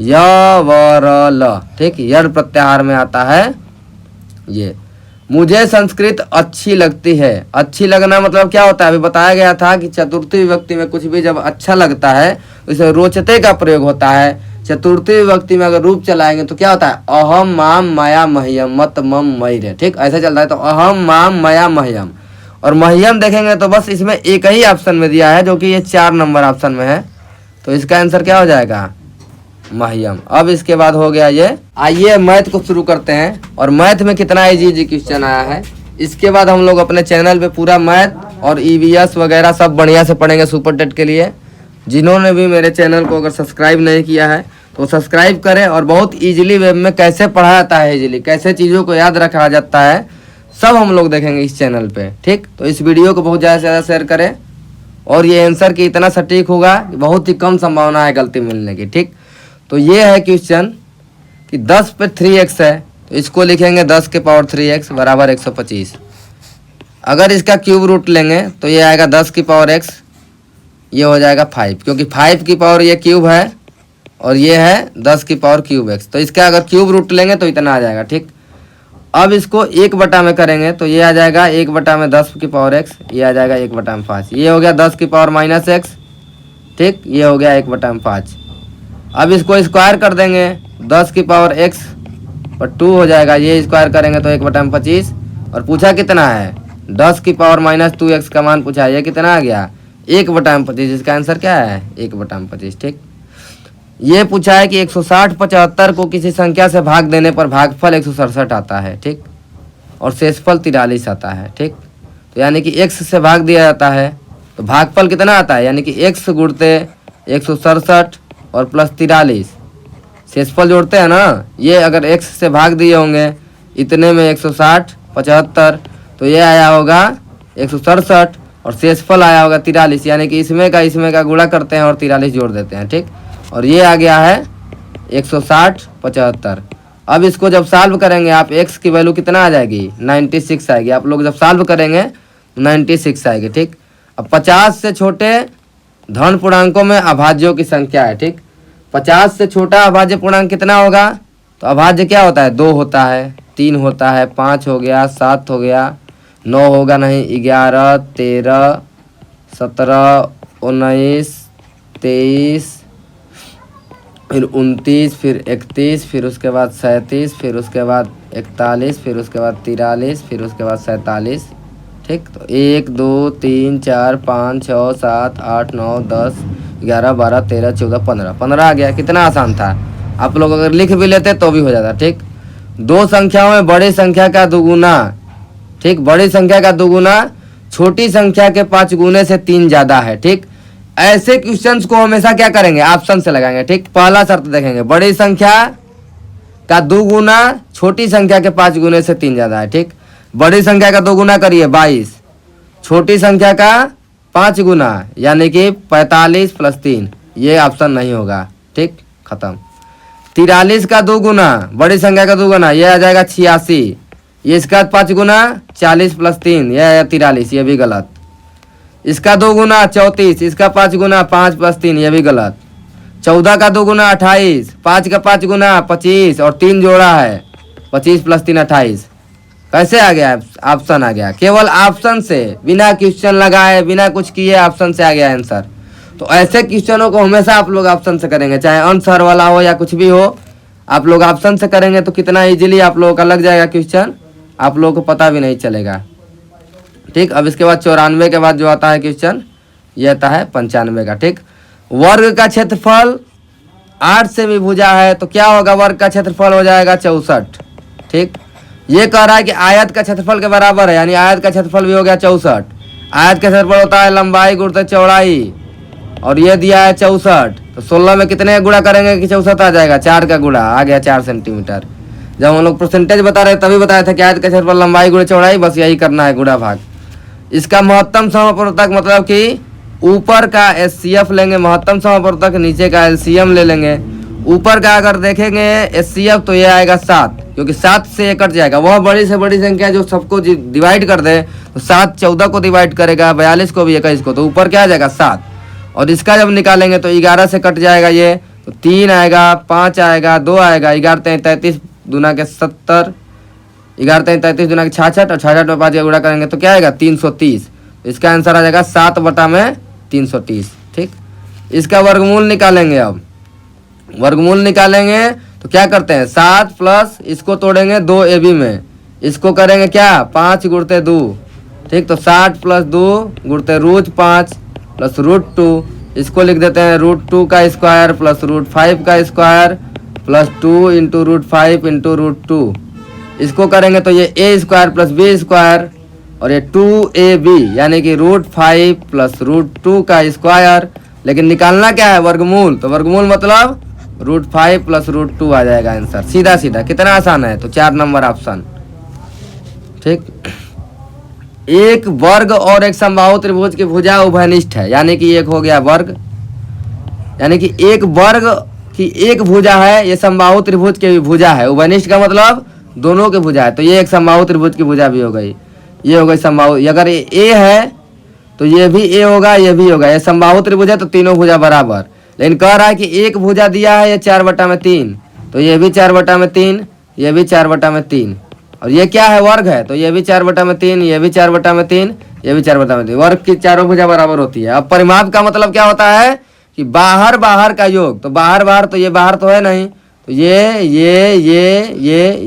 य व र ल। ठीक, यड प्रत्याहार में आता है ये। मुझे संस्कृत अच्छी लगती है, अच्छी लगना मतलब क्या होता है, अभी बताया गया था कि चतुर्थी विभक्ति में कुछ भी जब अच्छा लगता है तो इसे रोचते का प्रयोग होता है। चतुर्थी विभक्ति में अगर रूप चलाएंगे तो क्या होता है, अहम माम माया मह्यम मत मम मयरे। ठीक, ऐसा चलता है, तो अहम माम माया मह्यम, और मह्यम देखेंगे तो बस इसमें एक ही ऑप्शन में दिया है जो कि ये 4 नंबर ऑप्शन में है, तो इसका आंसर क्या हो जाएगा, मह्यम। अब इसके बाद हो गया ये। आइए मैथ को शुरू करते हैं, और मैथ में कितना इजी क्वेश्चन आया है, इसके बाद हम लोग अपने चैनल पे पूरा मैथ और ईवीएस वगैरह सब बढ़िया से पढ़ेंगे सुपर टेट के लिए। जिन्होंने भी मेरे चैनल को अगर सब्सक्राइब नहीं किया है तो सब्सक्राइब करें, और बहुत ईजिली वेब में कैसे पढ़ा जाता है, ईजिली कैसे चीज़ों को याद रखा जाता है, सब हम लोग देखेंगे इस चैनल पे। ठीक, तो इस वीडियो को बहुत ज़्यादा से ज़्यादा शेयर करें, और ये आंसर की इतना सटीक होगा कि बहुत ही कम संभावना है गलती मिलने की। ठीक, तो ये है क्वेश्चन कि 10 पे 3x है, तो इसको लिखेंगे 10 के पावर 3x बराबर 125। अगर इसका क्यूब रूट लेंगे तो ये आएगा 10 की पावर x, ये हो जाएगा 5, क्योंकि 5 की पावर ये क्यूब है और ये है 10 की पावर क्यूब x, तो इसका अगर क्यूब रूट लेंगे तो इतना आ जाएगा। ठीक, अब इसको 1 बटा में करेंगे तो ये आ जाएगा 1 बटा में 10 की पावर x, ये आ जाएगा 1 बटा में 5, ये हो गया 10 की पावर माइनस x। ठीक, ये हो गया 1 बटा में 5। अब इसको स्क्वायर कर देंगे, 10 की पावर x पर 2 हो जाएगा, ये स्क्वायर करेंगे तो 1 बटा में 25, और पूछा कितना है, 10 की पावर माइनस 2x का मान पूछा है, ये कितना आ गया, 1 बटा में 25। इसका आंसर क्या है, 1 बटा में 25। ठीक, ये पूछा है कि 160 75 को किसी संख्या से भाग देने पर भागफल 167 आता है। ठीक, और शेषफल 43 आता है। ठीक, तो यानी कि x से भाग दिया जाता है तो भागफल कितना आता है, यानी कि x गुणते 167 और प्लस 43, शेषफल जोड़ते हैं ना, ये अगर x से भाग दिए होंगे इतने में 160 75, तो ये आया होगा 167 और शेषफल आया होगा 43, यानी कि इसमें का गुणा करते हैं और 43 जोड़ देते हैं। ठीक, और ये आ गया है 160 75। अब इसको जब सॉल्व करेंगे आप, x की वैल्यू कितना आ जाएगी, 96 आएगी। आप लोग जब सॉल्व करेंगे 96 आएगी। ठीक, अब 50 से छोटे धन पूर्णांकों में अभाज्यों की संख्या है। ठीक, 50 से छोटा अभाज्य पूर्णांक कितना होगा, तो अभाज्य क्या होता है, 2 होता है, 3 होता है, 5 हो गया, 7 हो गया, 9 होगा नहीं, 11 13 17 19 23 फिर 29 फिर 31 फिर उसके बाद 37 फिर उसके बाद 41 फिर उसके बाद 43 फिर उसके बाद 47 ठीक। तो 1 2 3 4 5 6 7 8 9 10 11 12 13 14 15 15 आ गया। कितना आसान था, आप लोग अगर लिख भी लेते तो भी हो जाता। ठीक, दो संख्याओं में बड़ी संख्या का दुगुना, ठीक, बड़ी संख्या का दुगुना छोटी संख्या के 5 गुने से 3 ज्यादा है। ठीक, ऐसे क्वेश्चंस को हमेशा क्या करेंगे, ऑप्शन से लगाएंगे। ठीक, पहला शर्त देखेंगे, बड़ी संख्या का दुगुना छोटी संख्या के 5 गुने से 3 ज्यादा है। ठीक, बड़ी संख्या का दुगुना करिए 22, छोटी संख्या का 5 गुना यानी कि 45 + 3, ये ऑप्शन नहीं होगा। ठीक, खत्म। 43 का दुगुना बड़ी संख्या का दुगुना, ये आ जाएगा 86, ये इसका 5 गुना 40 + 3, यह आया 43, ये भी गलत। इसका 2 गुना 34, इसका 5 गुना 5 + 3, ये भी गलत। 14 का 2 गुना 28, 5 का 5 गुना 25 और 3 जोड़ा है, 25 + 3 28। कैसे आ गया, ऑप्शन आ गया। केवल ऑप्शन से, बिना क्वेश्चन लगाए, बिना कुछ किए ऑप्शन से आ गया आंसर। तो ऐसे क्वेश्चनों को हमेशा आप लोग ऑप्शन से करेंगे, चाहे आंसर वाला हो या कुछ भी हो, आप लोग ऑप्शन से करेंगे तो कितना इजीली आप लोगों का लग जाएगा क्वेश्चन, आप लोगों को पता भी नहीं चलेगा। ठीक, अब इसके बाद 94 के बाद जो आता है क्वेश्चन, ये आता है 95 का। ठीक, वर्ग का क्षेत्रफल 8 से भी भुजा है तो क्या होगा, वर्ग का क्षेत्रफल हो जाएगा 64। ठीक, ये कह रहा है कि आयत का क्षेत्रफल के बराबर है, यानी आयत का क्षेत्रफल भी हो गया 64। आयत का क्षेत्रफल होता है लंबाई गुणित चौड़ाई, और ये दिया है 64। तो 16 में कितने गुणा करेंगे कि 64 आ जाएगा, 4 का गुणा आ गया 4 सेंटीमीटर। जब हम लोग परसेंटेज बता रहे तभी बताया था कि आयत का क्षेत्रफल लंबाई गुणित चौड़ाई, बस यही करना है, गुणा भाग। इसका महत्तम समापवर्तक मतलब कि ऊपर का एचसीएफ लेंगे महत्तम समापवर्तक, नीचे का एलसीएम ले लेंगे। ऊपर का अगर देखेंगे एचसीएफ तो ये आएगा 7, क्योंकि 7 से 1 कट जाएगा। वह बड़ी से बड़ी संख्या जो सबको डिवाइड कर दे, तो 7 14 को डिवाइड करेगा, 42 को भी 21 को, तो ऊपर क्या आ जाएगा 7। और इसका जब निकालेंगे तो 11 से कट जाएगा ये, तो 3 आएगा, 5 आएगा, 2 आएगा, 11 3 33 दूना के 70, 11 3 33 दूना के 66, और 66 में 5 का गुणा करेंगे तो क्या आएगा 330। इसका आंसर आ जाएगा 7/330। ठीक, इसका वर्गमूल निकालेंगे। अब वर्गमूल निकालेंगे तो क्या करते हैं, 7 प्लस इसको तोड़ेंगे 2 AB में, इसको करेंगे क्या 5 गुणित 2। ठीक, तो 60 + 2 गुणित √5 + √2, इसको लिख देते हैं √2 का स्क्वायर प्लस √5 का स्क्वायर प्लस 2 × √5 × √2। इसको करेंगे तो ये a² + b² और ये 2ab यानी कि √5 + √2 का स्क्वायर। लेकिन निकालना क्या है, वर्गमूल। तो वर्गमूल मतलब √5 + √2 आ जाएगा आंसर, सीधा सीधा। कितना आसान है, तो 4 नंबर ऑप्शन। ठीक, एक वर्ग और एक समबाहु त्रिभुज की भुजा उभयनिष्ठ है, यानी कि एक हो गया वर्ग, यानी कि एक वर्ग की एक भुजा है, ये समबाहु त्रिभुज की भी भुजा है। उभयनिष्ठ का मतलब दोनों की भुजा है, तो ये एक समबाहु त्रिभुज की भुजा भी हो गई, ये हो गई समबाहु। अगर ये ए है तो ये भी ए होगा, ये भी होगा, ये समबाहु त्रिभुज है तो तीनों भुजा बराबर। लेकिन कह रहा है कि एक भुजा दिया है ये 4/3, तो ये भी 4/3, ये भी 4/3, और ये क्या है, वर्ग है, तो ये भी 4/3, ये भी 4/3, ये भी 4/3। वर्ग की चारों भुजा बराबर होती है। अब परिमाप का मतलब क्या होता है कि बाहर बाहर का योग, तो बाहर बाहर, तो ये बाहर तो है नहीं, तो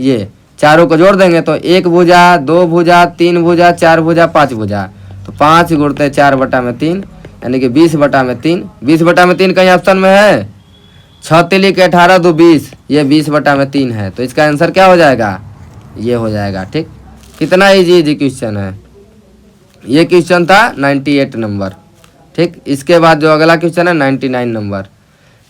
ये चारों को जोड़ देंगे तो 1 भुजा, 2 भुजा, 3 भुजा, 4 भुजा, 5 भुजा, तो 5 गुणित 4/3 यानी कि 20/3। 20/3 कहीं ऑप्शन में है, 6 तिली के 18 2 20, ये 20/3 है, तो इसका आंसर क्या हो जाएगा, ये हो जाएगा। ठीक, कितना इजी क्वेश्चन है। ये क्वेश्चन था 98 नंबर। ठीक, इसके बाद जो अगला क्वेश्चन है 99 नंबर।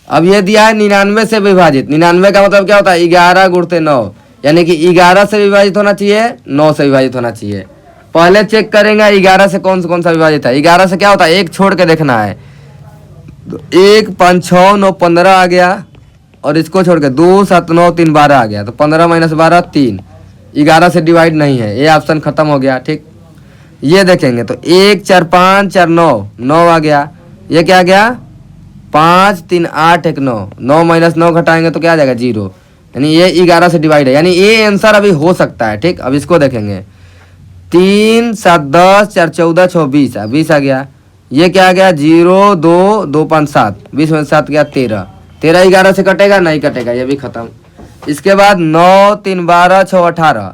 अब ये दिया है 99 से विभाजित। 99 का मतलब क्या होता है, 11 गुणित 9, यानी कि 11 से विभाजित होना चाहिए, 9 से विभाजित होना चाहिए। पहले चेक करेंगे 11 से कौन सा विभाजित है। 11 से क्या होता है, एक छोड़ के देखना है, तो 1 5 6 9 15 आ गया, और इसको छोड़ के 2 7 9 3 12 आ गया, तो 15 - 12 3। 11 से डिवाइड नहीं है, ये ऑप्शन खत्म हो गया। ठीक, ये देखेंगे तो 1 4 5 4 9 9 आ गया, ये क्या आ गया 5 3 8 1 9, 9 - 9 घटाएंगे तो क्या आ जाएगा 0, यानी ये 11 से डिवाइड है, यानी ये आंसर अभी हो सकता है। ठीक, अब इसको देखेंगे 3 7 10 4 14 6 20 20 आ गया, ये क्या आ गया 0 2 2 5 7, 20 में 7 गया 13, 13 11 से कटेगा नहीं कटेगा, ये भी खत्म। इसके बाद 9 3 12 6 18,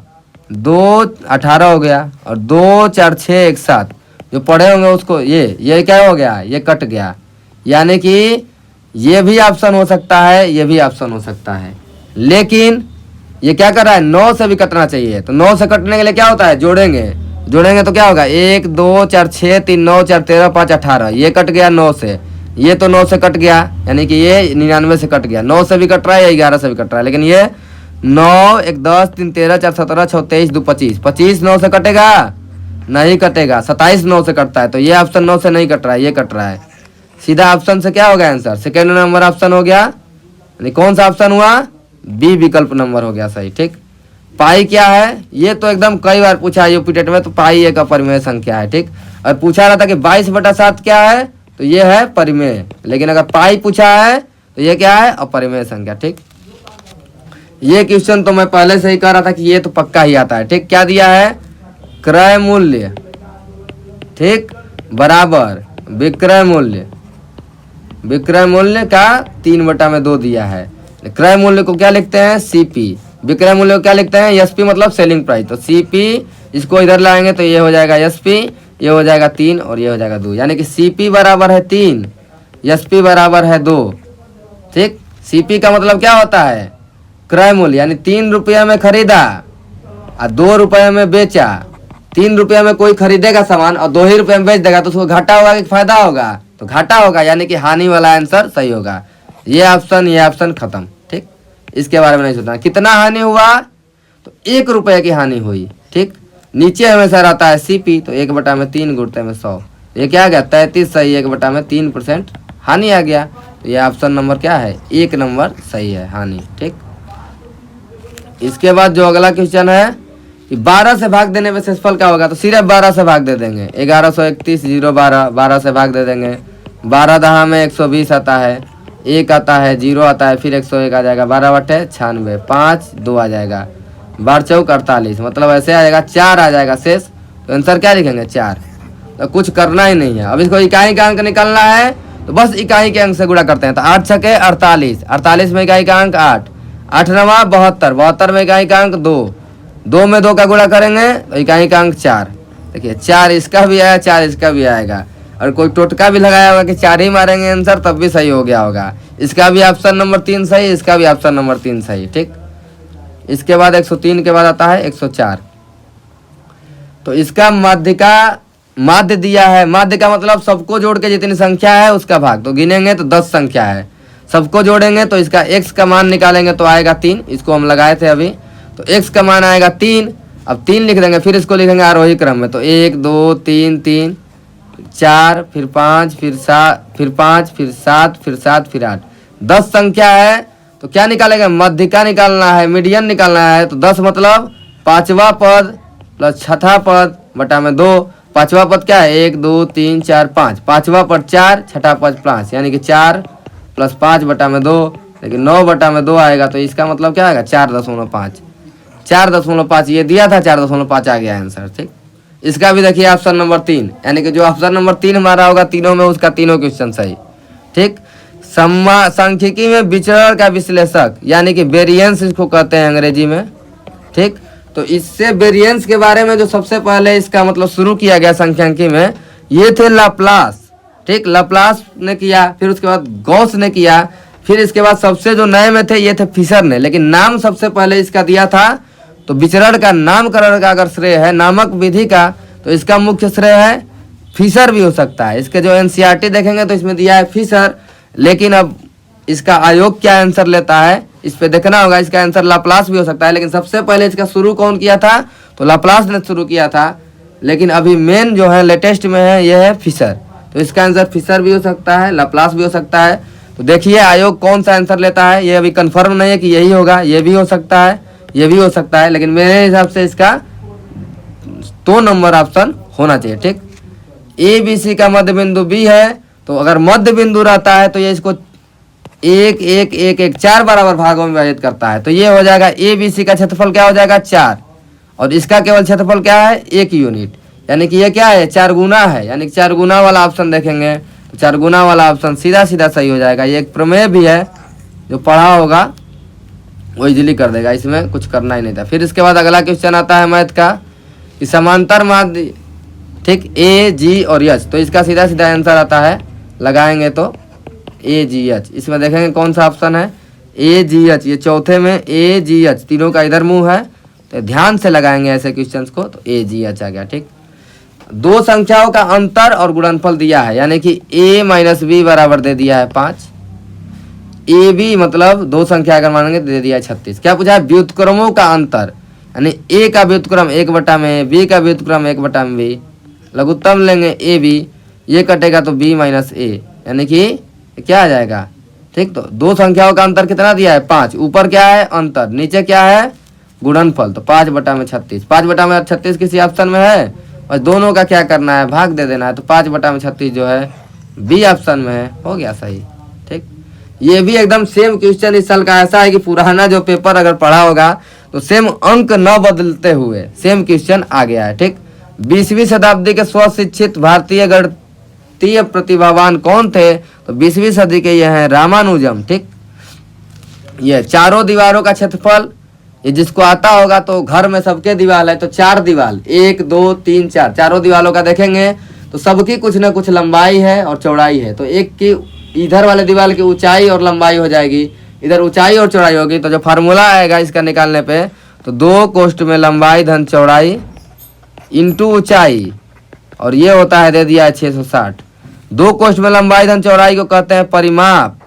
2 18 हो गया, और 2 4 6 एक साथ जो पढ़े होंगे उसको ये क्या हो गया, ये कट गया। यानी कि ये भी ऑप्शन हो सकता है, ये भी ऑप्शन हो सकता है, लेकिन ये क्या कर रहा है, 9 से भी कटना चाहिए। तो 9 से कटने के लिए क्या होता है, जोड़ेंगे तो क्या होगा, 1 2 4 6 3 9 4 13 5 18, ये कट गया 9 से, ये तो 9 से कट गया, यानी कि ये 99 से कट गया। 9 से भी कट रहा है या 11 से भी कट रहा है, लेकिन ये 9 1 10 3 13 4 17 6 23 2 25, 25 9 से कटेगा, नहीं कटेगा। 27 9 से कटता है, तो ये ऑप्शन 9 से नहीं कट रहा है, ये कट रहा है। सीधा ऑप्शन से क्या हो गया आंसर, सेकेंड नंबर ऑप्शन हो गया, यानी कौन सा ऑप्शन हुआ, बी विकल्प नंबर हो गया सही। ठीक, पाई क्या है, ये तो एकदम कई बार पूछा है यूपी टेट में, तो पाई एक अपरिमेय संख्या है। ठीक, और पूछा रहा था कि 22/7 क्या है, तो ये है परिमेय, लेकिन अगर पाई पूछा है तो ये क्या है, अपरिमेय संख्या। ठीक, ये क्वेश्चन तो मैं पहले से ही कह रहा था कि ये तो पक्का ही आता है। ठीक, क्या दिया है, क्रय मूल्य, ठीक, बराबर विक्रय मूल्य, विक्रय मूल्य का 3/2 दिया है। क्रय मूल्य को क्या लिखते हैं, सीपी, विक्रय मूल्य को क्या लिखते हैं, एसपी मतलब सेलिंग प्राइस। तो सीपी इसको इधर लाएंगे तो ये हो जाएगा एसपी, ये हो जाएगा 3 और ये हो जाएगा 2, यानी कि सीपी बराबर है 3, एसपी बराबर है 2। ठीक, सीपी का मतलब क्या होता है, क्रय मूल्य, यानी 3 रुपये में खरीदा और 2 रुपये में बेचा। 3 रुपये में कोई खरीदेगा सामान और 2 ही रुपये में बेच देगा, तो उसको घाटा होगा कि फायदा होगा, तो घाटा होगा, यानी कि हानि वाला आंसर सही होगा। ये ऑप्शन खत्म। ठीक, इसके बारे में नहीं सोचना। कितना हानि हुआ, तो 1 रुपये की हानि हुई। ठीक, नीचे हमेशा रहता है सीपी, तो 1/3 गुणते में 100, ये क्या आ गया 33 सही, 1/3% हानि आ गया। तो ये ऑप्शन नंबर क्या है, 1 नंबर सही है, हानि। ठीक, इसके बाद जो अगला क्वेश्चन है कि 12 से भाग देने में शेषफल क्या होगा, तो सिर्फ 12 से भाग दे देंगे। 1131 0 12, 12 से भाग दे देंगे। 12 दहा में 120 आता है, 1 आता है, 0 आता है, फिर 101 आ जाएगा, 12 बटे 96, 5 2 आ जाएगा, 12 चौक 48, मतलब ऐसे आ जाएगा 4 आ जाएगा शेष। तो आंसर क्या लिखेंगे, 4। तो कुछ करना ही नहीं है। अब इसको इकाई का अंक निकालना है, तो बस इकाई के अंक से गुणा करते हैं। तो 8 छके 48, 48 में इकाई का अंक 8, 8 नवा 72, 72 में इकाई का अंक 2, 2 में 2 का गुणा करेंगे तो इकाई का अंक 4। देखिए 4 इसका भी आया, 4 इसका भी आएगा, और कोई टोटका भी लगाया होगा कि 4 ही मारेंगे आंसर, तब भी सही हो गया होगा। इसका भी ऑप्शन नंबर 3 सही, इसका भी ऑप्शन नंबर 3 सही। ठीक, इसके बाद 103 के बाद आता है 104। तो इसका माध्य दिया है, माध्य का मतलब सबको जोड़ के जितनी संख्या है उसका भाग। तो गिनेंगे तो 10 संख्या है, सबको जोड़ेंगे तो इसका x का मान निकालेंगे तो आएगा 3, इसको हम लगाए थे अभी। तो x का मान आएगा 3, अब 3 लिख देंगे, फिर इसको लिखेंगे आरोही क्रम में। तो 1 2 3 3 4, फिर 5, फिर 7, फिर 5, फिर 7, फिर 7, फिर 8, 10 संख्या है। तो क्या निकालेंगे, मध्य का निकालना है, मीडियन निकालना है। तो 10 मतलब 5वां पद प्लस 6ठा पद बटा में 2। 5वां पद क्या है, 1 2 3 4 5, 5वां पद 4, 6ठा पद 5, यानी कि 4 + 5 बटा में 2, लेकिन 9 बटा में 2 आएगा। तो इसका मतलब क्या आएगा, 4.5, 4.5 ये दिया था, 4.5 आ गया आंसर। ठीक, इसका भी देखिए ऑप्शन नंबर 3, यानी कि जो ऑप्शन नंबर 3 हमारा होगा तीनों में, उसका तीनों क्वेश्चन सही। ठीक, सांख्यिकी में विचरण का विश्लेषक, यानी कि वेरिएंस इसको कहते हैं अंग्रेजी में। ठीक, तो इससे वेरिएंस के बारे में जो सबसे पहले इसका मतलब शुरू किया गया सांख्यिकी में, ये थे लाप्लास। ठीक, लाप्लास ने किया, फिर उसके बाद गॉस ने किया, फिर इसके बाद सबसे जो नए में थे ये थे फिशर ने। लेकिन नाम सबसे पहले इसका दिया था, तो विचरण का नामकरण का अगर श्रेय है नामक विधि का, तो इसका मुख्य श्रेय है फिशर भी हो सकता है। इसके जो एनसीईआरटी देखेंगे तो इसमें दिया है फिशर, लेकिन अब इसका आयोग क्या आंसर लेता है इस पे देखना होगा। इसका आंसर लाप्लास भी हो सकता है, लेकिन सबसे पहले इसका शुरू कौन किया था, तो लाप्लास ने शुरू किया था। लेकिन अभी मेन जो है लेटेस्ट में है ये है फिशर, तो इसका आंसर फिशर भी हो सकता है, लाप्लास भी हो सकता है। तो देखिए आयोग कौन सा आंसर लेता है, ये अभी कंफर्म नहीं है कि यही होगा, ये भी हो सकता है, ये भी हो सकता है, लेकिन मेरे हिसाब से इसका 2 नंबर ऑप्शन होना चाहिए। ठीक, ए बी सी का मध्य बिंदु बी है, तो अगर मध्य बिंदु रहता है तो ये इसको 1 1 1 1 4 बराबर भागों में विभाजित करता है। तो ये हो जाएगा ए बी सी का क्षेत्रफल क्या हो जाएगा 4, और इसका केवल क्षेत्रफल क्या है 1 यूनिट, यानी कि ये क्या है 4 गुना है, यानी कि 4 गुना वाला ऑप्शन देखेंगे तो 4 गुना वाला ऑप्शन सीधा सीधा सही हो जाएगा। ये एक प्रमेय भी है जो पढ़ा होगा, वो इजीली कर देगा, इसमें कुछ करना ही नहीं था। फिर इसके बाद अगला क्वेश्चन आता है मैथ का कि समांतर माध्य, ठीक, ए जी और एच, तो इसका सीधा सीधा आंसर आता है, लगाएंगे तो ए जी एच। इसमें देखेंगे कौन सा ऑप्शन है, ए जी एच, ये चौथे में ए जी एच, तीनों का इधर मुंह है, तो ध्यान से लगाएंगे ऐसे क्वेश्चंस को, तो ए जी एच आ गया। ठीक, दो संख्याओं का अंतर और गुणनफल दिया है, यानी कि a माइनस बी बराबर दे दिया है 5, ए बी मतलब दो संख्या अगर मानेंगे तो दे दिया है 36। क्या पूछा है, व्युत्क्रमों का अंतर, यानी a का व्युत्क्रम 1/में, b का व्युत्क्रम 1/में b, लघुत्तम लेंगे ए बी, ये कटेगा तो b माइनस ए, यानी कि क्या आ जाएगा। ठीक, तो दो संख्याओं का अंतर कितना दिया है 5, ऊपर क्या है अंतर, नीचे क्या है गुणनफल, तो 5/36, 5/36 किसी ऑप्शन में है, और दोनों का क्या करना है, भाग दे देना है, तो 5/36 जो है बी ऑप्शन में है, हो गया सही। ठीक, ये भी एकदम सेम क्वेश्चन इस साल का ऐसा है कि पुराना जो पेपर अगर पढ़ा होगा तो सेम अंक न बदलते हुए सेम क्वेश्चन आ गया है। ठीक, 20वीं शताब्दी के स्वशिक्षित भारतीय गणितीय प्रतिभावान कौन थे, तो 20वीं सदी के ये हैं रामानुजम। ठीक, ये चारों दीवारों का क्षेत्रफल, ये जिसको आता होगा तो घर में सबके दीवार है, तो 4 दीवार, 1 2 3 4, चारों दीवारों का देखेंगे तो सबकी कुछ ना कुछ लंबाई है और चौड़ाई है, तो एक की इधर वाले दीवार की ऊंचाई और लंबाई हो जाएगी, इधर ऊंचाई और चौड़ाई होगी, तो जो फार्मूला आएगा इसका निकालने पे, तो 2 कोष्ठ में लंबाई धन चौड़ाई इंटू ऊंचाई, और ये होता है दे दिया है 660। 2 कोष्ठ में लंबाई धन चौड़ाई को कहते हैं परिमाप,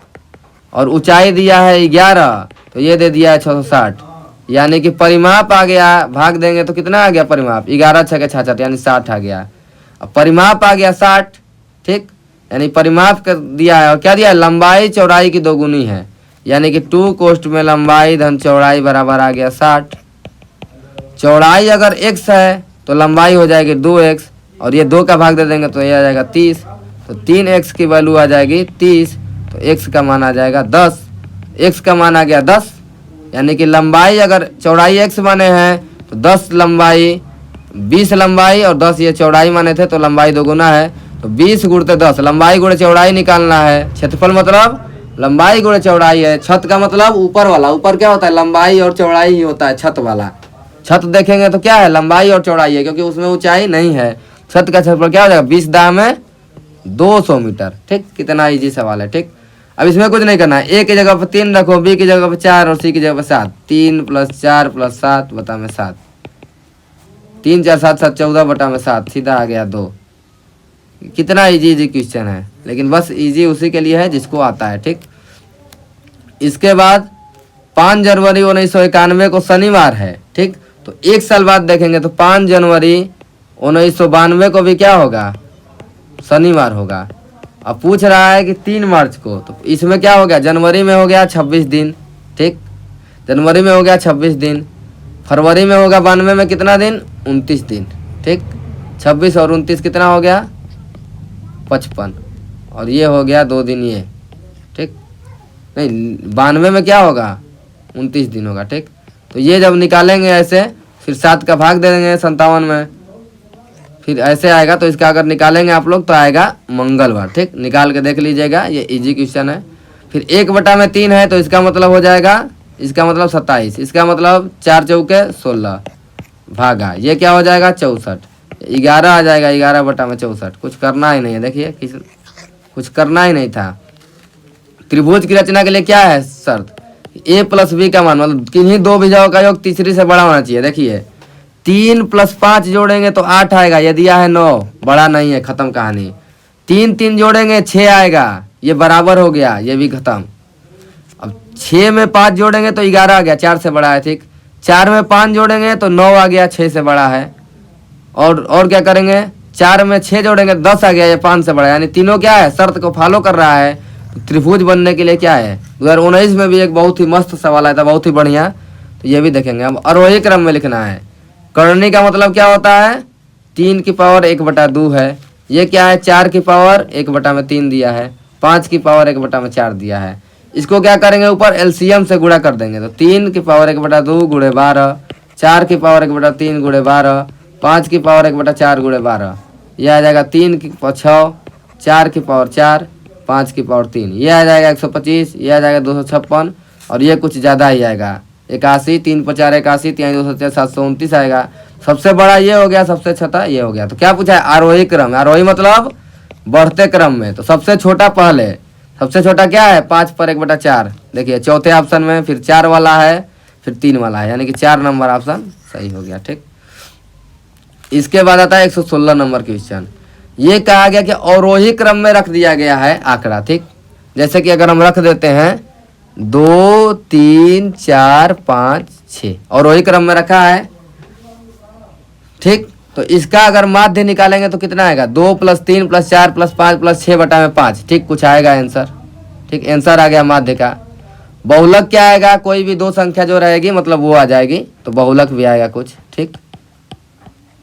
और ऊंचाई दिया है 11, तो ये दे दिया है 660, यानी कि परिमाप आ गया, भाग देंगे तो कितना आ गया परिमाप, 11 6 के 66, यानी 60 आ गया। अब परिमाप आ गया 60। ठीक, यानी परिमाप कर दिया है, और क्या दिया है, लंबाई चौड़ाई की दोगुनी है, यानी कि 2 कोष्ठ में लंबाई धन चौड़ाई बराबर आ गया 60। चौड़ाई अगर x है तो लंबाई हो जाएगी 2x, और ये 2 का भाग दे देंगे तो ये आ जाएगा 30, तो 3x की वैल्यू आ जाएगी 30, तो x का मान आ जाएगा 10, x का मान आ गया 10, यानी कि लंबाई अगर चौड़ाई x माने हैं तो 10 लंबाई, 20 लंबाई और 10 ये चौड़ाई माने थे, तो लंबाई दोगुना है, तो 20 गुणते 10, लंबाई गुणे चौड़ाई निकालना है। क्षेत्रफल मतलब लंबाई गुणे चौड़ाई है, छत का मतलब ऊपर वाला, ऊपर क्या होता है लंबाई और चौड़ाई ही होता है, छत वाला, छत देखेंगे तो क्या है लंबाई और चौड़ाई है, क्योंकि उसमें ऊंचाई नहीं है। छत का क्षेत्रफल क्या हो जाएगा, 20 दाम में 200 मीटर। ठीक, कितना इजी सवाल है। ठीक, अब इसमें कुछ नहीं करना है, ए की जगह पर 3 रखो, बी की जगह पर 4 और सी की जगह पर 7, 3 + 4 + 7 बटा में 7, 3 4 7 7 14 बटा में 7, सीधा आ गया 2। कितना इजी क्वेश्चन है, लेकिन बस इजी उसी के लिए है जिसको आता है। ठीक, इसके बाद 5 जनवरी 1991 को शनिवार है। ठीक, तो एक साल बाद देखेंगे तो 5 जनवरी 1992 को भी क्या होगा, शनिवार होगा। अब पूछ रहा है कि 3 मार्च को, तो इसमें क्या हो गया, जनवरी में हो गया 26 दिन। ठीक, जनवरी में हो गया 26 दिन, फरवरी में होगा 92 में कितना दिन, 29 दिन। ठीक, 26 और 29 कितना हो गया, 55, और ये हो गया 2 दिन ये। ठीक, नहीं 92 में क्या होगा, 29 दिन होगा। ठीक, तो ये जब निकालेंगे ऐसे, फिर 7 का भाग दे देंगे 57 में, फिर ऐसे आएगा, तो इसका अगर निकालेंगे आप लोग तो आएगा मंगलवार। ठीक, निकाल के देख लीजिएगा, ये इजी क्वेश्चन है। फिर 1 बटा में 3 है, तो इसका मतलब हो जाएगा, इसका मतलब 27, इसका मतलब 4 चौके 16 भागा, ये क्या हो जाएगा 64, 11 आ जाएगा, 11 बटा में 64। कुछ करना ही नहीं है, देखिए कुछ करना ही नहीं था। त्रिभुज की रचना के लिए क्या है शर्त, a + b का मान, मतलब किन्हीं 2 भुजाओं का योग तीसरी से बड़ा होना चाहिए। देखिए 3 + 5 जोड़ेंगे तो 8 आएगा, ये दिया है 9, बड़ा नहीं है, खत्म कहानी। 3 3 जोड़ेंगे 6 आएगा, ये बराबर हो गया, ये भी खत्म। अब 6 में 5 जोड़ेंगे तो 11 आ गया, 4 से बड़ा है। ठीक, 4 में 5 जोड़ेंगे तो 9 आ गया, 6 से बड़ा है। और क्या करेंगे, 4 में 6 जोड़ेंगे 10 आ गया, ये 5 से बड़ा है, यानी तीनों क्या है, शर्त को फॉलो कर रहा है। तो त्रिभुज बनने के लिए क्या है, 2019 में भी एक बहुत ही मस्त सवाल आया था, बहुत ही बढ़िया, तो ये भी देखेंगे। अब आरोही क्रम में लिखना है। करनी का मतलब क्या होता है, 3 की पावर 1/2 है, ये क्या है 4 की पावर 1/3 दिया है, 5 की पावर 1/4 दिया है। इसको क्या करेंगे, ऊपर एलसीएम से गुणा कर देंगे, तो 3 की पावर 1/2 गुणे 12, 4 की पावर 1/3 गुणे 12, 5 की पावर 1/4 गुणे 12, यह आ जाएगा 3 की 6, 4 की पावर 4, 5 की पावर 3, यह आ जाएगा 125, यह आ जाएगा 256, और ये कुछ ज़्यादा ही आएगा, 81, 3 × 4 81, 3 2 7 729 आएगा। सबसे बड़ा ये हो गया, सबसे छोटा ये हो गया। तो क्या पूछा है? आरोही क्रम। आरोही मतलब बढ़ते क्रम में। तो सबसे छोटा पहले, सबसे छोटा क्या है? 5 पर 1/4। देखिए चौथे ऑप्शन में फिर 4 वाला है, फिर 3 वाला है, यानी कि 4 नंबर ऑप्शन सही हो गया। ठीक, इसके बाद आता है 116 नंबर क्वेश्चन। ये कहा गया कि अवरोही क्रम में रख दिया गया है आंकड़ा। ठीक, जैसे कि अगर हम रख देते हैं 2 3 4 5 6 अवरोही क्रम में रखा है। ठीक, तो इसका अगर माध्य निकालेंगे तो कितना आएगा? 2 + 3 + 4 + 5 + 6 बटा में 5। ठीक, कुछ आएगा आंसर। ठीक, आंसर आ गया माध्य का। बहुलक क्या आएगा? कोई भी दो संख्या जो रहेगी मतलब वो आ जाएगी, तो बहुलक भी आएगा कुछ। ठीक,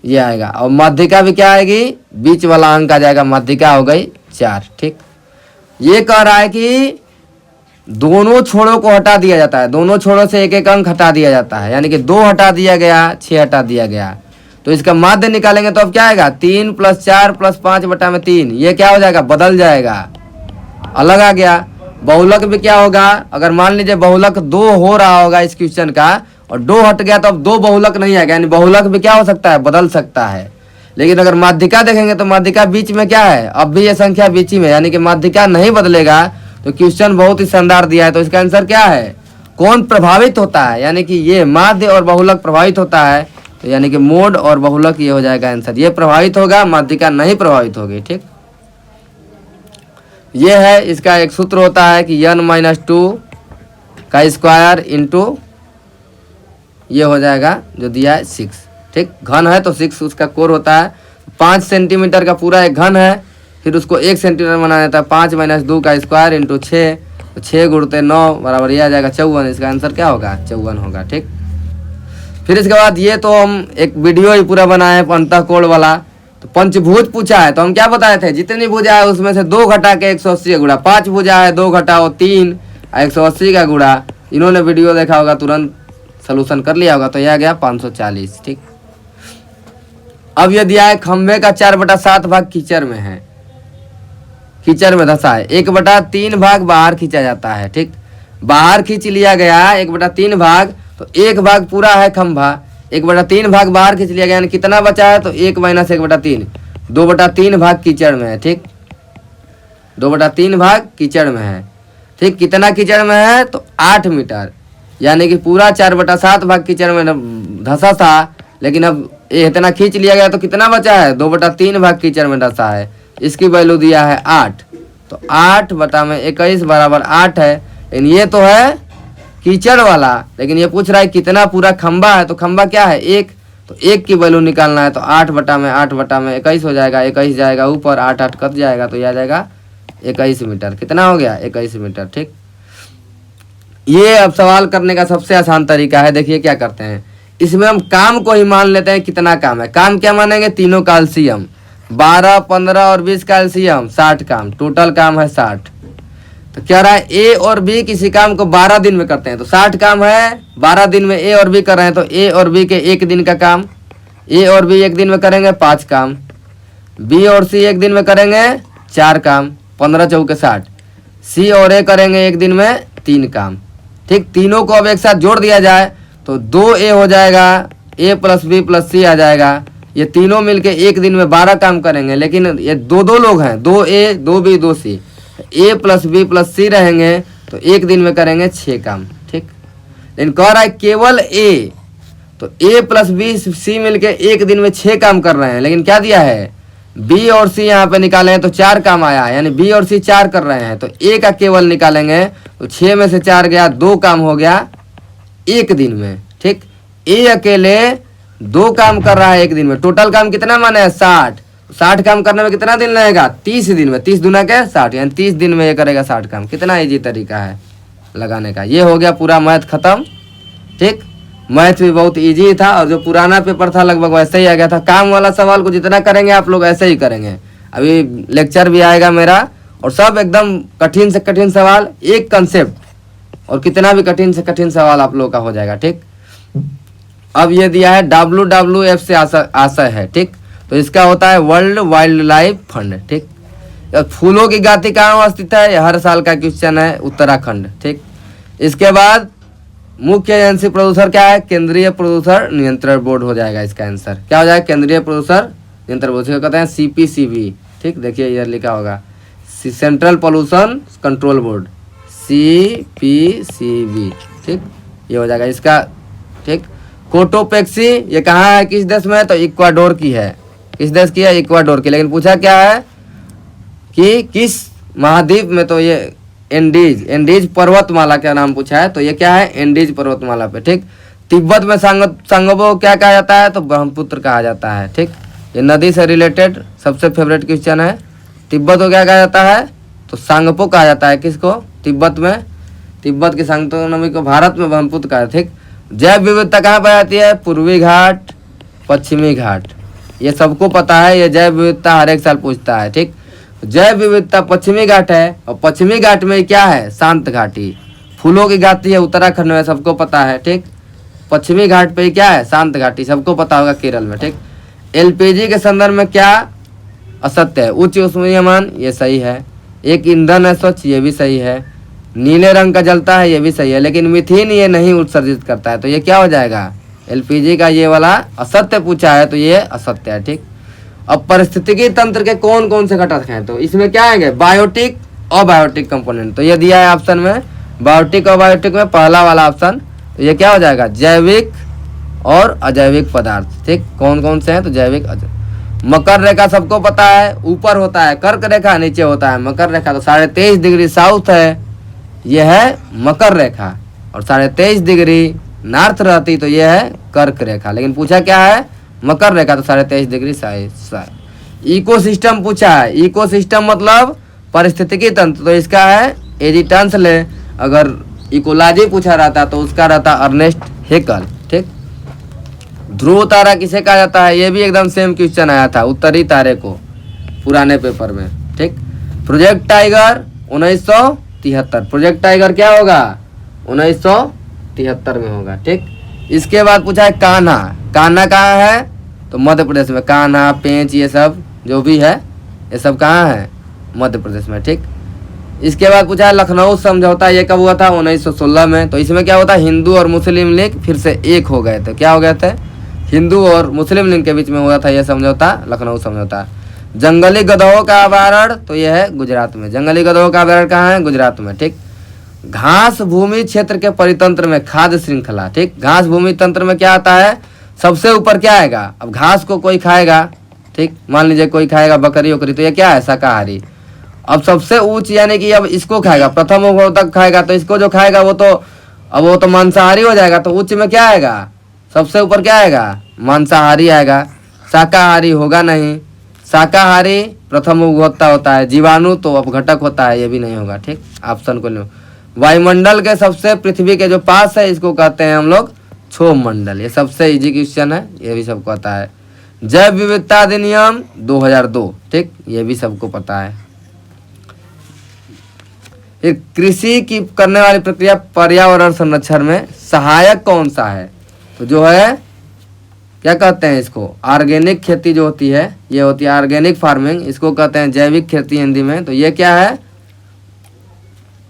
ये आएगा। और माध्यिका भी क्या आएगी? बीच वाला अंक आ जाएगा, माध्यिका हो गई 4। ठीक, ये कह रहा है कि दोनों छोरों को हटा दिया जाता है, दोनों छोरों से एक एक अंक हटा दिया जाता है, यानी कि 2 हटा दिया गया, 6 हटा दिया गया। तो इसका माध्य निकालेंगे तो अब क्या आएगा? 3 + 4 + 5 बटा में 3। ये क्या हो जाएगा? बदल जाएगा, अलग आ गया। बहुलक भी क्या होगा? अगर मान लीजिए बहुलक 2 हो रहा होगा इस क्वेश्चन का और 2 हट गया तो अब 2 बहुलक नहीं आएगा, यानी बहुलक भी क्या हो सकता है? बदल सकता है। लेकिन अगर माध्यिका देखेंगे तो माध्यिका बीच में क्या है? अब भी ये संख्या बीच में, यानी कि माध्यिका नहीं बदलेगा। तो क्वेश्चन बहुत ही शानदार दिया है। तो इसका आंसर क्या है? कौन प्रभावित होता है? यानी कि ये माध्य और बहुलक प्रभावित होता है, तो यानी कि मोड और बहुलक ये हो जाएगा आंसर। ये प्रभावित होगा, माध्यिका नहीं प्रभावित होगी। ठीक, ये है इसका एक सूत्र होता है कि n-2 का स्क्वायर इंटू ये हो जाएगा जो दिया है 6। ठीक, घन है तो 6 उसका कोर होता है। 5 सेंटीमीटर का पूरा एक घन है, फिर उसको 1 सेंटीमीटर बनाया जाता है। 5 - 2 का स्क्वायर इंटू 6, तो 6 × 9 बराबर ये आ जाएगा 54। इसका आंसर क्या होगा? 54 होगा। ठीक, फिर इसके बाद ये तो हम एक वीडियो ही पूरा बनाए हैं अंतःकोण वाला। तो पंचभुज पूछा है, तो हम क्या बताए थे? जितनी भुजा है उसमें से 2 घटा के 180 का गुणा। 5 भुजा है, 2 घटाओ 3, 180 का गुणा। इन्होंने वीडियो देखा होगा, तुरंत सलूशन कर लिया होगा। तो यह आ गया 540। ठीक, अब ये दिया है खंभे का 4/7 भाग कीचड़ में है, कीचड़ में धंसा है। 1/3 भाग बाहर खींचा जाता है। ठीक, बाहर खींच लिया गया 1/3 भाग, तो 1 भाग पूरा है खंभा, 1/3 भाग बाहर खींच लिया गया, यानी कितना बचा है? तो 1 - 1/3, 2/3 भाग कीचड़ में है। ठीक, 2/3 भाग कीचड़ में है। ठीक, कितना कीचड़ में है? तो 8 मीटर, यानी कि पूरा 4/7 भाग कीचड़ में धंसा था। लेकिन अब ये इतना खींच लिया गया तो कितना बचा है? 2/3 भाग कीचड़ में धंसा है। इसकी वैल्यू दिया है 8, तो 8 बटा में 21 बराबर 8 है। लेकिन ये तो है कीचड़ वाला, लेकिन ये पूछ रहा है कितना पूरा खंबा है। तो खंबा क्या है? 1, तो 1 की वैल्यू निकालना है। तो 8 बटा में 21 हो जाएगा, 21 जाएगा ऊपर, 8 8 कट जाएगा, तो यह आ जाएगा 21 मीटर। कितना हो गया? 21 मीटर। ठीक, ये अब सवाल करने का सबसे आसान तरीका है। देखिए क्या करते हैं, इसमें हम काम को ही मान लेते हैं। कितना काम है? काम क्या मानेंगे? तीनों कैल्शियम, 12, 15 और 20 कैल्शियम, 60 काम, टोटल काम है 60। तो क्या रहा है? ए और बी किसी काम को 12 दिन में करते हैं, तो 60 काम है 12 दिन में ए और बी कर रहे हैं। तो ए और बी के 1 दिन का काम, ए और बी 1 दिन में करेंगे 5 काम, बी और सी 1 दिन में करेंगे 4 काम, 15 चौके 60। सी और ए करेंगे 1 दिन में 3 काम। ठीक, तीनों को अब एक साथ जोड़ दिया जाए तो 2A हो जाएगा, A + B + C आ जाएगा। ये तीनों मिलके 1 दिन में 12 काम करेंगे, लेकिन ये 2 लोग हैं, 2A 2B 2C, A + B + C रहेंगे तो 1 दिन में करेंगे 6 काम। ठीक, लेकिन कह रहा है केवल A, तो A + B C मिलके 1 दिन में 6 काम कर रहे हैं। लेकिन क्या दिया है? B और C यहाँ पे निकाले हैं तो 4 काम आया है, यानी B और C 4 कर रहे हैं। तो A का केवल निकालेंगे तो 6 में से 4 गया, 2 काम हो गया 1 दिन में। ठीक, A अकेले 2 काम कर रहा है 1 दिन में। टोटल काम कितना माने है? 60। 60 काम करने में कितना दिन लगेगा? 30 दिन में। 30 दूना क्या? 60, यानी 30 दिन में ये करेगा 60 काम। कितना इजी तरीका है लगाने का। ये हो गया पूरा मैथ खत्म। ठीक, मैथ भी बहुत इजी था और जो पुराना पेपर था लगभग वैसे ही आ गया था। काम वाला सवाल को जितना करेंगे आप लोग ऐसे ही करेंगे। अभी लेक्चर भी आएगा मेरा, और सब एकदम कठिन से कठिन सवाल, एक कंसेप्ट, और कितना भी कठिन से कठिन सवाल आप लोग का हो जाएगा। ठीक, अब ये दिया है WWF से आशय है। ठीक, तो इसका होता है वर्ल्ड वाइल्ड लाइफ फंड। ठीक, फूलों की गाती कहाँ स्थित है? हर साल का क्वेश्चन है, उत्तराखंड। ठीक, इसके बाद मुख्य एजेंसी प्रदूषण क्या है? केंद्रीय प्रदूषण नियंत्रण बोर्ड हो जाएगा इसका आंसर। क्या हो जाएगा? केंद्रीय प्रदूषण नियंत्रण बोर्ड, कहते हैं CPCB। ठीक, देखिए इधर लिखा होगा central pollution control board, CPCB। ठीक, ये हो जाएगा इसका। ठीक, कोटोपेक्सी ये कहाँ है, किस देश में है? तो इक्वाडोर की है। किस देश की है? इक्वाडोर की। लेकिन पूछा क्या है कि किस महाद्वीप में? तो ये एंडीज पर्वतमाला का नाम पूछा है, तो ये क्या है? एंडीज पर्वतमाला पे। ठीक, तिब्बत में सांगबो क्या कहा जाता है? तो ब्रह्मपुत्र कहा जाता है। ठीक, ये नदी से रिलेटेड सबसे फेवरेट क्वेश्चन है। तिब्बत को क्या कहा जाता है? तो सांगपो कहा जाता है। किसको? तिब्बत में, तिब्बत की सांगतोनमी को भारत में ब्रह्मपुत्र कहा है। ठीक, जैव विविधता कहाँ पाई जाती है? पूर्वी घाट, पश्चिमी घाट, ये सबको पता है। ये जैव विविधता हर एक साल पूछता है। ठीक, जैव विविधता पश्चिमी घाट है, और पश्चिमी घाट में क्या है? शांत घाटी, फूलों की घाटी है उत्तराखंड में, सबको पता है। ठीक, पश्चिमी घाट पे क्या है? शांत घाटी, सबको पता होगा केरल में। ठीक, LPG के संदर्भ में क्या असत्य है? उच्च ऊष्मीयमान, ये सही है। एक ईंधन है स्वच्छ, ये भी सही है। नीले रंग का जलता है, ये भी सही है। लेकिन मीथेन ये नहीं उत्सर्जित करता है, तो ये क्या हो जाएगा? LPG का ये वाला असत्य पूछा है, तो ये असत्य है। ठीक, अब पारिस्थितिकी तंत्र के कौन कौन से घटक हैं? तो इसमें क्या आएंगे? Biotic, abiotic component. तो ये दिया है ऑप्शन में, बायोटिक और बायोटिक में पहला वाला ऑप्शन। तो ये क्या हो जाएगा? जैविक और अजैविक पदार्थ। ठीक, कौन कौन से हैं? तो जैविक, मकर रेखा सबको पता है, ऊपर होता है। कर्क रेखा नीचे होता है। मकर रेखा तो 23.5 डिग्री साउथ है, यह है मकर रेखा। और 23.5 डिग्री नॉर्थ रहती तो यह है कर्क रेखा। लेकिन पूछा क्या है? मकर रेखा, तो 23.5 डिग्री साउथ। इकोसिस्टम पूछा है। इकोसिस्टम मतलब पारिस्थितिकी तंत्र, तो इसका है एजिटेंस ले। अगर इकोलॉजी पूछा रहता तो उसका रहता अर्नेस्ट हेकल। ठीक, ध्रुव तारा किसे कहा जाता है? ये भी एकदम सेम क्वेश्चन आया था उत्तरी तारे को पुराने पेपर में। ठीक, प्रोजेक्ट टाइगर 1973। प्रोजेक्ट टाइगर क्या होगा? 1973 में होगा। ठीक, इसके बाद पूछा है कान्हा। कान्हा कहाँ है? तो मध्य प्रदेश में। कान्हा, पेंच, ये सब जो भी है ये सब कहाँ है? मध्य प्रदेश में। ठीक, इसके बाद पूछा है लखनऊ समझौता, ये कब हुआ था? 1916 में। तो इसमें क्या होता है? हिंदू और मुस्लिम लीग फिर से एक हो गए थे। क्या हो गए थे? हिंदू और मुस्लिम लीग के बीच में हुआ था यह समझौता, लखनऊ समझौता। जंगली गधों का अभयारण्य, तो यह है गुजरात में। जंगली गधों का अभयारण्य कहाँ है? गुजरात में। ठीक, घास भूमि क्षेत्र के परितंत्र में खाद्य श्रृंखला। ठीक, घास भूमि तंत्र में क्या आता है? सबसे ऊपर क्या आएगा? अब घास को कोई खाएगा, ठीक, मान लीजिए कोई खाएगा बकरी वकरी, तो ये क्या है? शाकाहारी। अब सबसे ऊंच यानी कि अब इसको खाएगा, प्रथम उपभोक्ता खाएगा, तो इसको जो खाएगा वो तो मांसाहारी हो जाएगा। तो उच्च में क्या आएगा? सबसे ऊपर क्या आएगा? मांसाहारी आएगा। शाकाहारी होगा नहीं। शाकाहारी प्रथम उपभोक्ता होता है। जीवाणु तो अपघटक होता है, ये भी नहीं होगा। ठीक, ऑप्शन को लो। वायुमंडल के सबसे पृथ्वी के जो पास है इसको कहते हैं हम लोग क्षोभ मंडल। ये सबसे इजी क्वेश्चन है, ये भी सबको पता है। जैव विविधता अधिनियम 2002। ठीक, ये भी सबको पता है। फिर कृषि की करने वाली प्रक्रिया पर्यावरण संरक्षण में सहायक कौन सा है? तो जो है क्या कहते हैं इसको? ऑर्गेनिक खेती जो होती है, ये होती है ऑर्गेनिक फार्मिंग, इसको कहते हैं जैविक खेती हिंदी में। तो ये क्या है?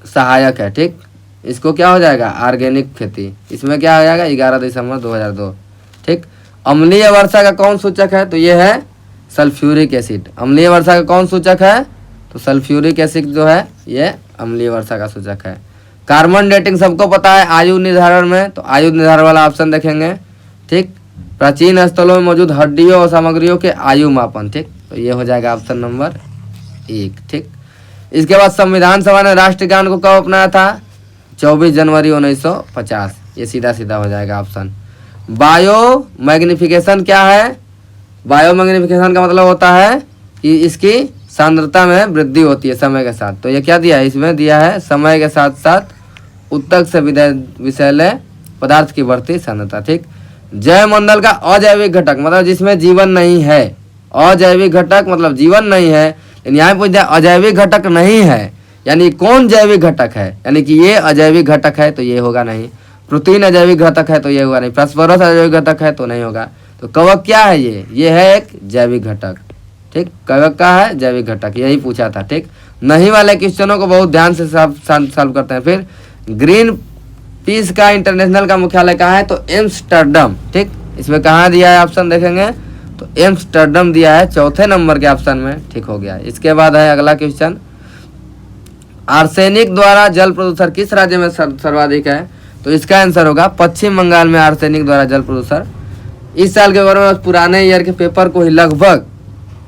सहायक है। ठीक, इसको क्या हो जाएगा? ऑर्गेनिक खेती। इसमें क्या हो जाएगा? 11 दिसंबर 2002। ठीक, अम्लीय वर्षा का कौन सूचक है? तो ये है सल्फ्यूरिक एसिड। अम्लीय वर्षा का कौन सूचक है? तो सल्फ्यूरिक एसिड जो है ये अम्लीय वर्षा का सूचक है। कार्बन डेटिंग सबको पता है आयु निर्धारण में, तो आयु निर्धारण वाला ऑप्शन देखेंगे। ठीक, प्राचीन स्थलों में मौजूद हड्डियों और सामग्रियों के आयु मापन। ठीक, तो ये हो जाएगा ऑप्शन नंबर 1। ठीक, इसके बाद संविधान सभा ने राष्ट्रगान को कब अपनाया था? 24 जनवरी 1950। ये सीधा सीधा हो जाएगा ऑप्शन। बायो मैग्निफिकेशन क्या है? बायो मैग्निफिकेशन का मतलब होता है कि इसकी सांद्रता में वृद्धि होती है समय के साथ। तो ये क्या दिया है? इसमें दिया है समय के साथ साथ उत्तक से विषैले पदार्थ की बढ़ती सांद्रता। ठीक, जैव मंडल का अजैविक घटक मतलब जिसमें जीवन नहीं है। अजैविक घटक मतलब जीवन नहीं है, लेकिन यहाँ पूछ दिया अजैविक घटक नहीं है, यानी कौन जैविक घटक है? यानी कि ये अजैविक घटक है, तो ये होगा नहीं। प्रोटीन अजैविक घटक है, तो ये होगा नहीं। फास्फोरस अजैविक घटक है, तो नहीं होगा। तो कवक क्या है? ये है एक जैविक घटक। ठीक, कवक का है जैविक घटक, यही पूछा था। ठीक, नहीं वाले क्वेश्चनों को बहुत ध्यान से सॉल्व करते हैं। फिर ग्रीन पीस का इंटरनेशनल का मुख्यालय कहाँ है? तो एम्स्टर्डम। ठीक, इसमें कहाँ दिया है ऑप्शन देखेंगे तो एम्स्टर्डम दिया है चौथे नंबर के ऑप्शन में। ठीक हो गया। इसके बाद है अगला क्वेश्चन, आर्सेनिक द्वारा जल प्रदूषण किस राज्य में सर्वाधिक है? तो इसका आंसर होगा पश्चिम बंगाल में आर्सेनिक द्वारा जल प्रदूषण। इस साल के बारे में पुराने ईयर के पेपर को ही लगभग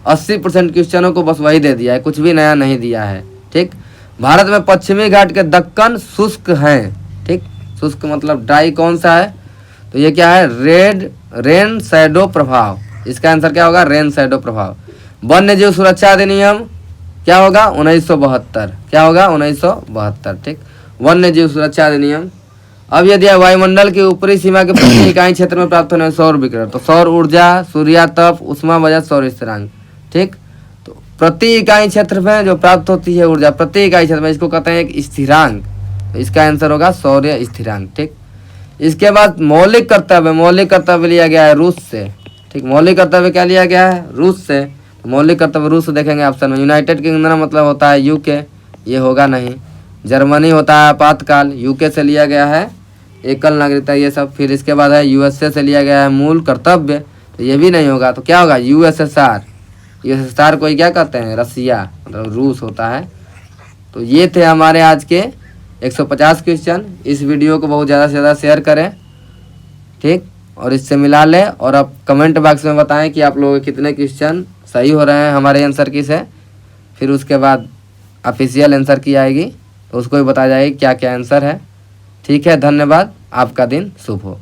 80% क्वेश्चनों को बस वही दे दिया है, कुछ भी नया नहीं दिया है। ठीक, भारत में पश्चिमी घाट के दक्कन शुष्क हैं। ठीक, शुष्क मतलब ड्राई कौन सा है? तो ये क्या है? रेन शैडो प्रभाव। इसका आंसर क्या होगा? रेन शैडो प्रभाव। वन्य जीव सुरक्षा अधिनियम क्या होगा? 1972। क्या होगा? 1972। ठीक, वन्य जीव सुरक्षा अधिनियम। अब यदि वायुमंडल की ऊपरी सीमा के प्रति इकाई क्षेत्र में प्राप्त होने वाले सौर विकिरण, तो सौर ऊर्जा, सूर्यातप, उष्मा बचत, सौर स्थिरांक। ठीक, तो प्रति इकाई क्षेत्र में जो प्राप्त होती है ऊर्जा प्रति इकाई क्षेत्र में, इसको कहते हैं एक स्थिरांक। तो इसका आंसर होगा सौर स्थिरांक। ठीक, इसके बाद मौलिक कर्तव्य लिया गया है रूस से। ठीक, मौलिक कर्तव्य क्या लिया गया है? रूस से। तो मौलिक कर्तव्य रूस से देखेंगे ऑप्शन में। यूनाइटेड किंगडम मतलब होता है यूके, ये होगा नहीं। जर्मनी होता है आपातकाल, यूके से लिया गया है एकल नागरिकता, ये सब। फिर इसके बाद है यूएसए से लिया गया है मूल कर्तव्य, तो ये भी नहीं होगा। तो क्या होगा? यूएसएसआर। यूएसएसआर को क्या कहते हैं? रसिया, मतलब रूस होता है। तो ये थे हमारे आज के 150 क्वेश्चन। इस वीडियो को बहुत ज़्यादा से ज़्यादा शेयर करें। ठीक, और इससे मिला लें और आप कमेंट बॉक्स में बताएं कि आप लोगों के कितने क्वेश्चन सही हो रहे हैं हमारे आंसर की से। फिर उसके बाद ऑफिशियल आंसर की आएगी तो उसको भी बताया जाएगा क्या क्या आंसर है। ठीक है, धन्यवाद। आपका दिन शुभ हो।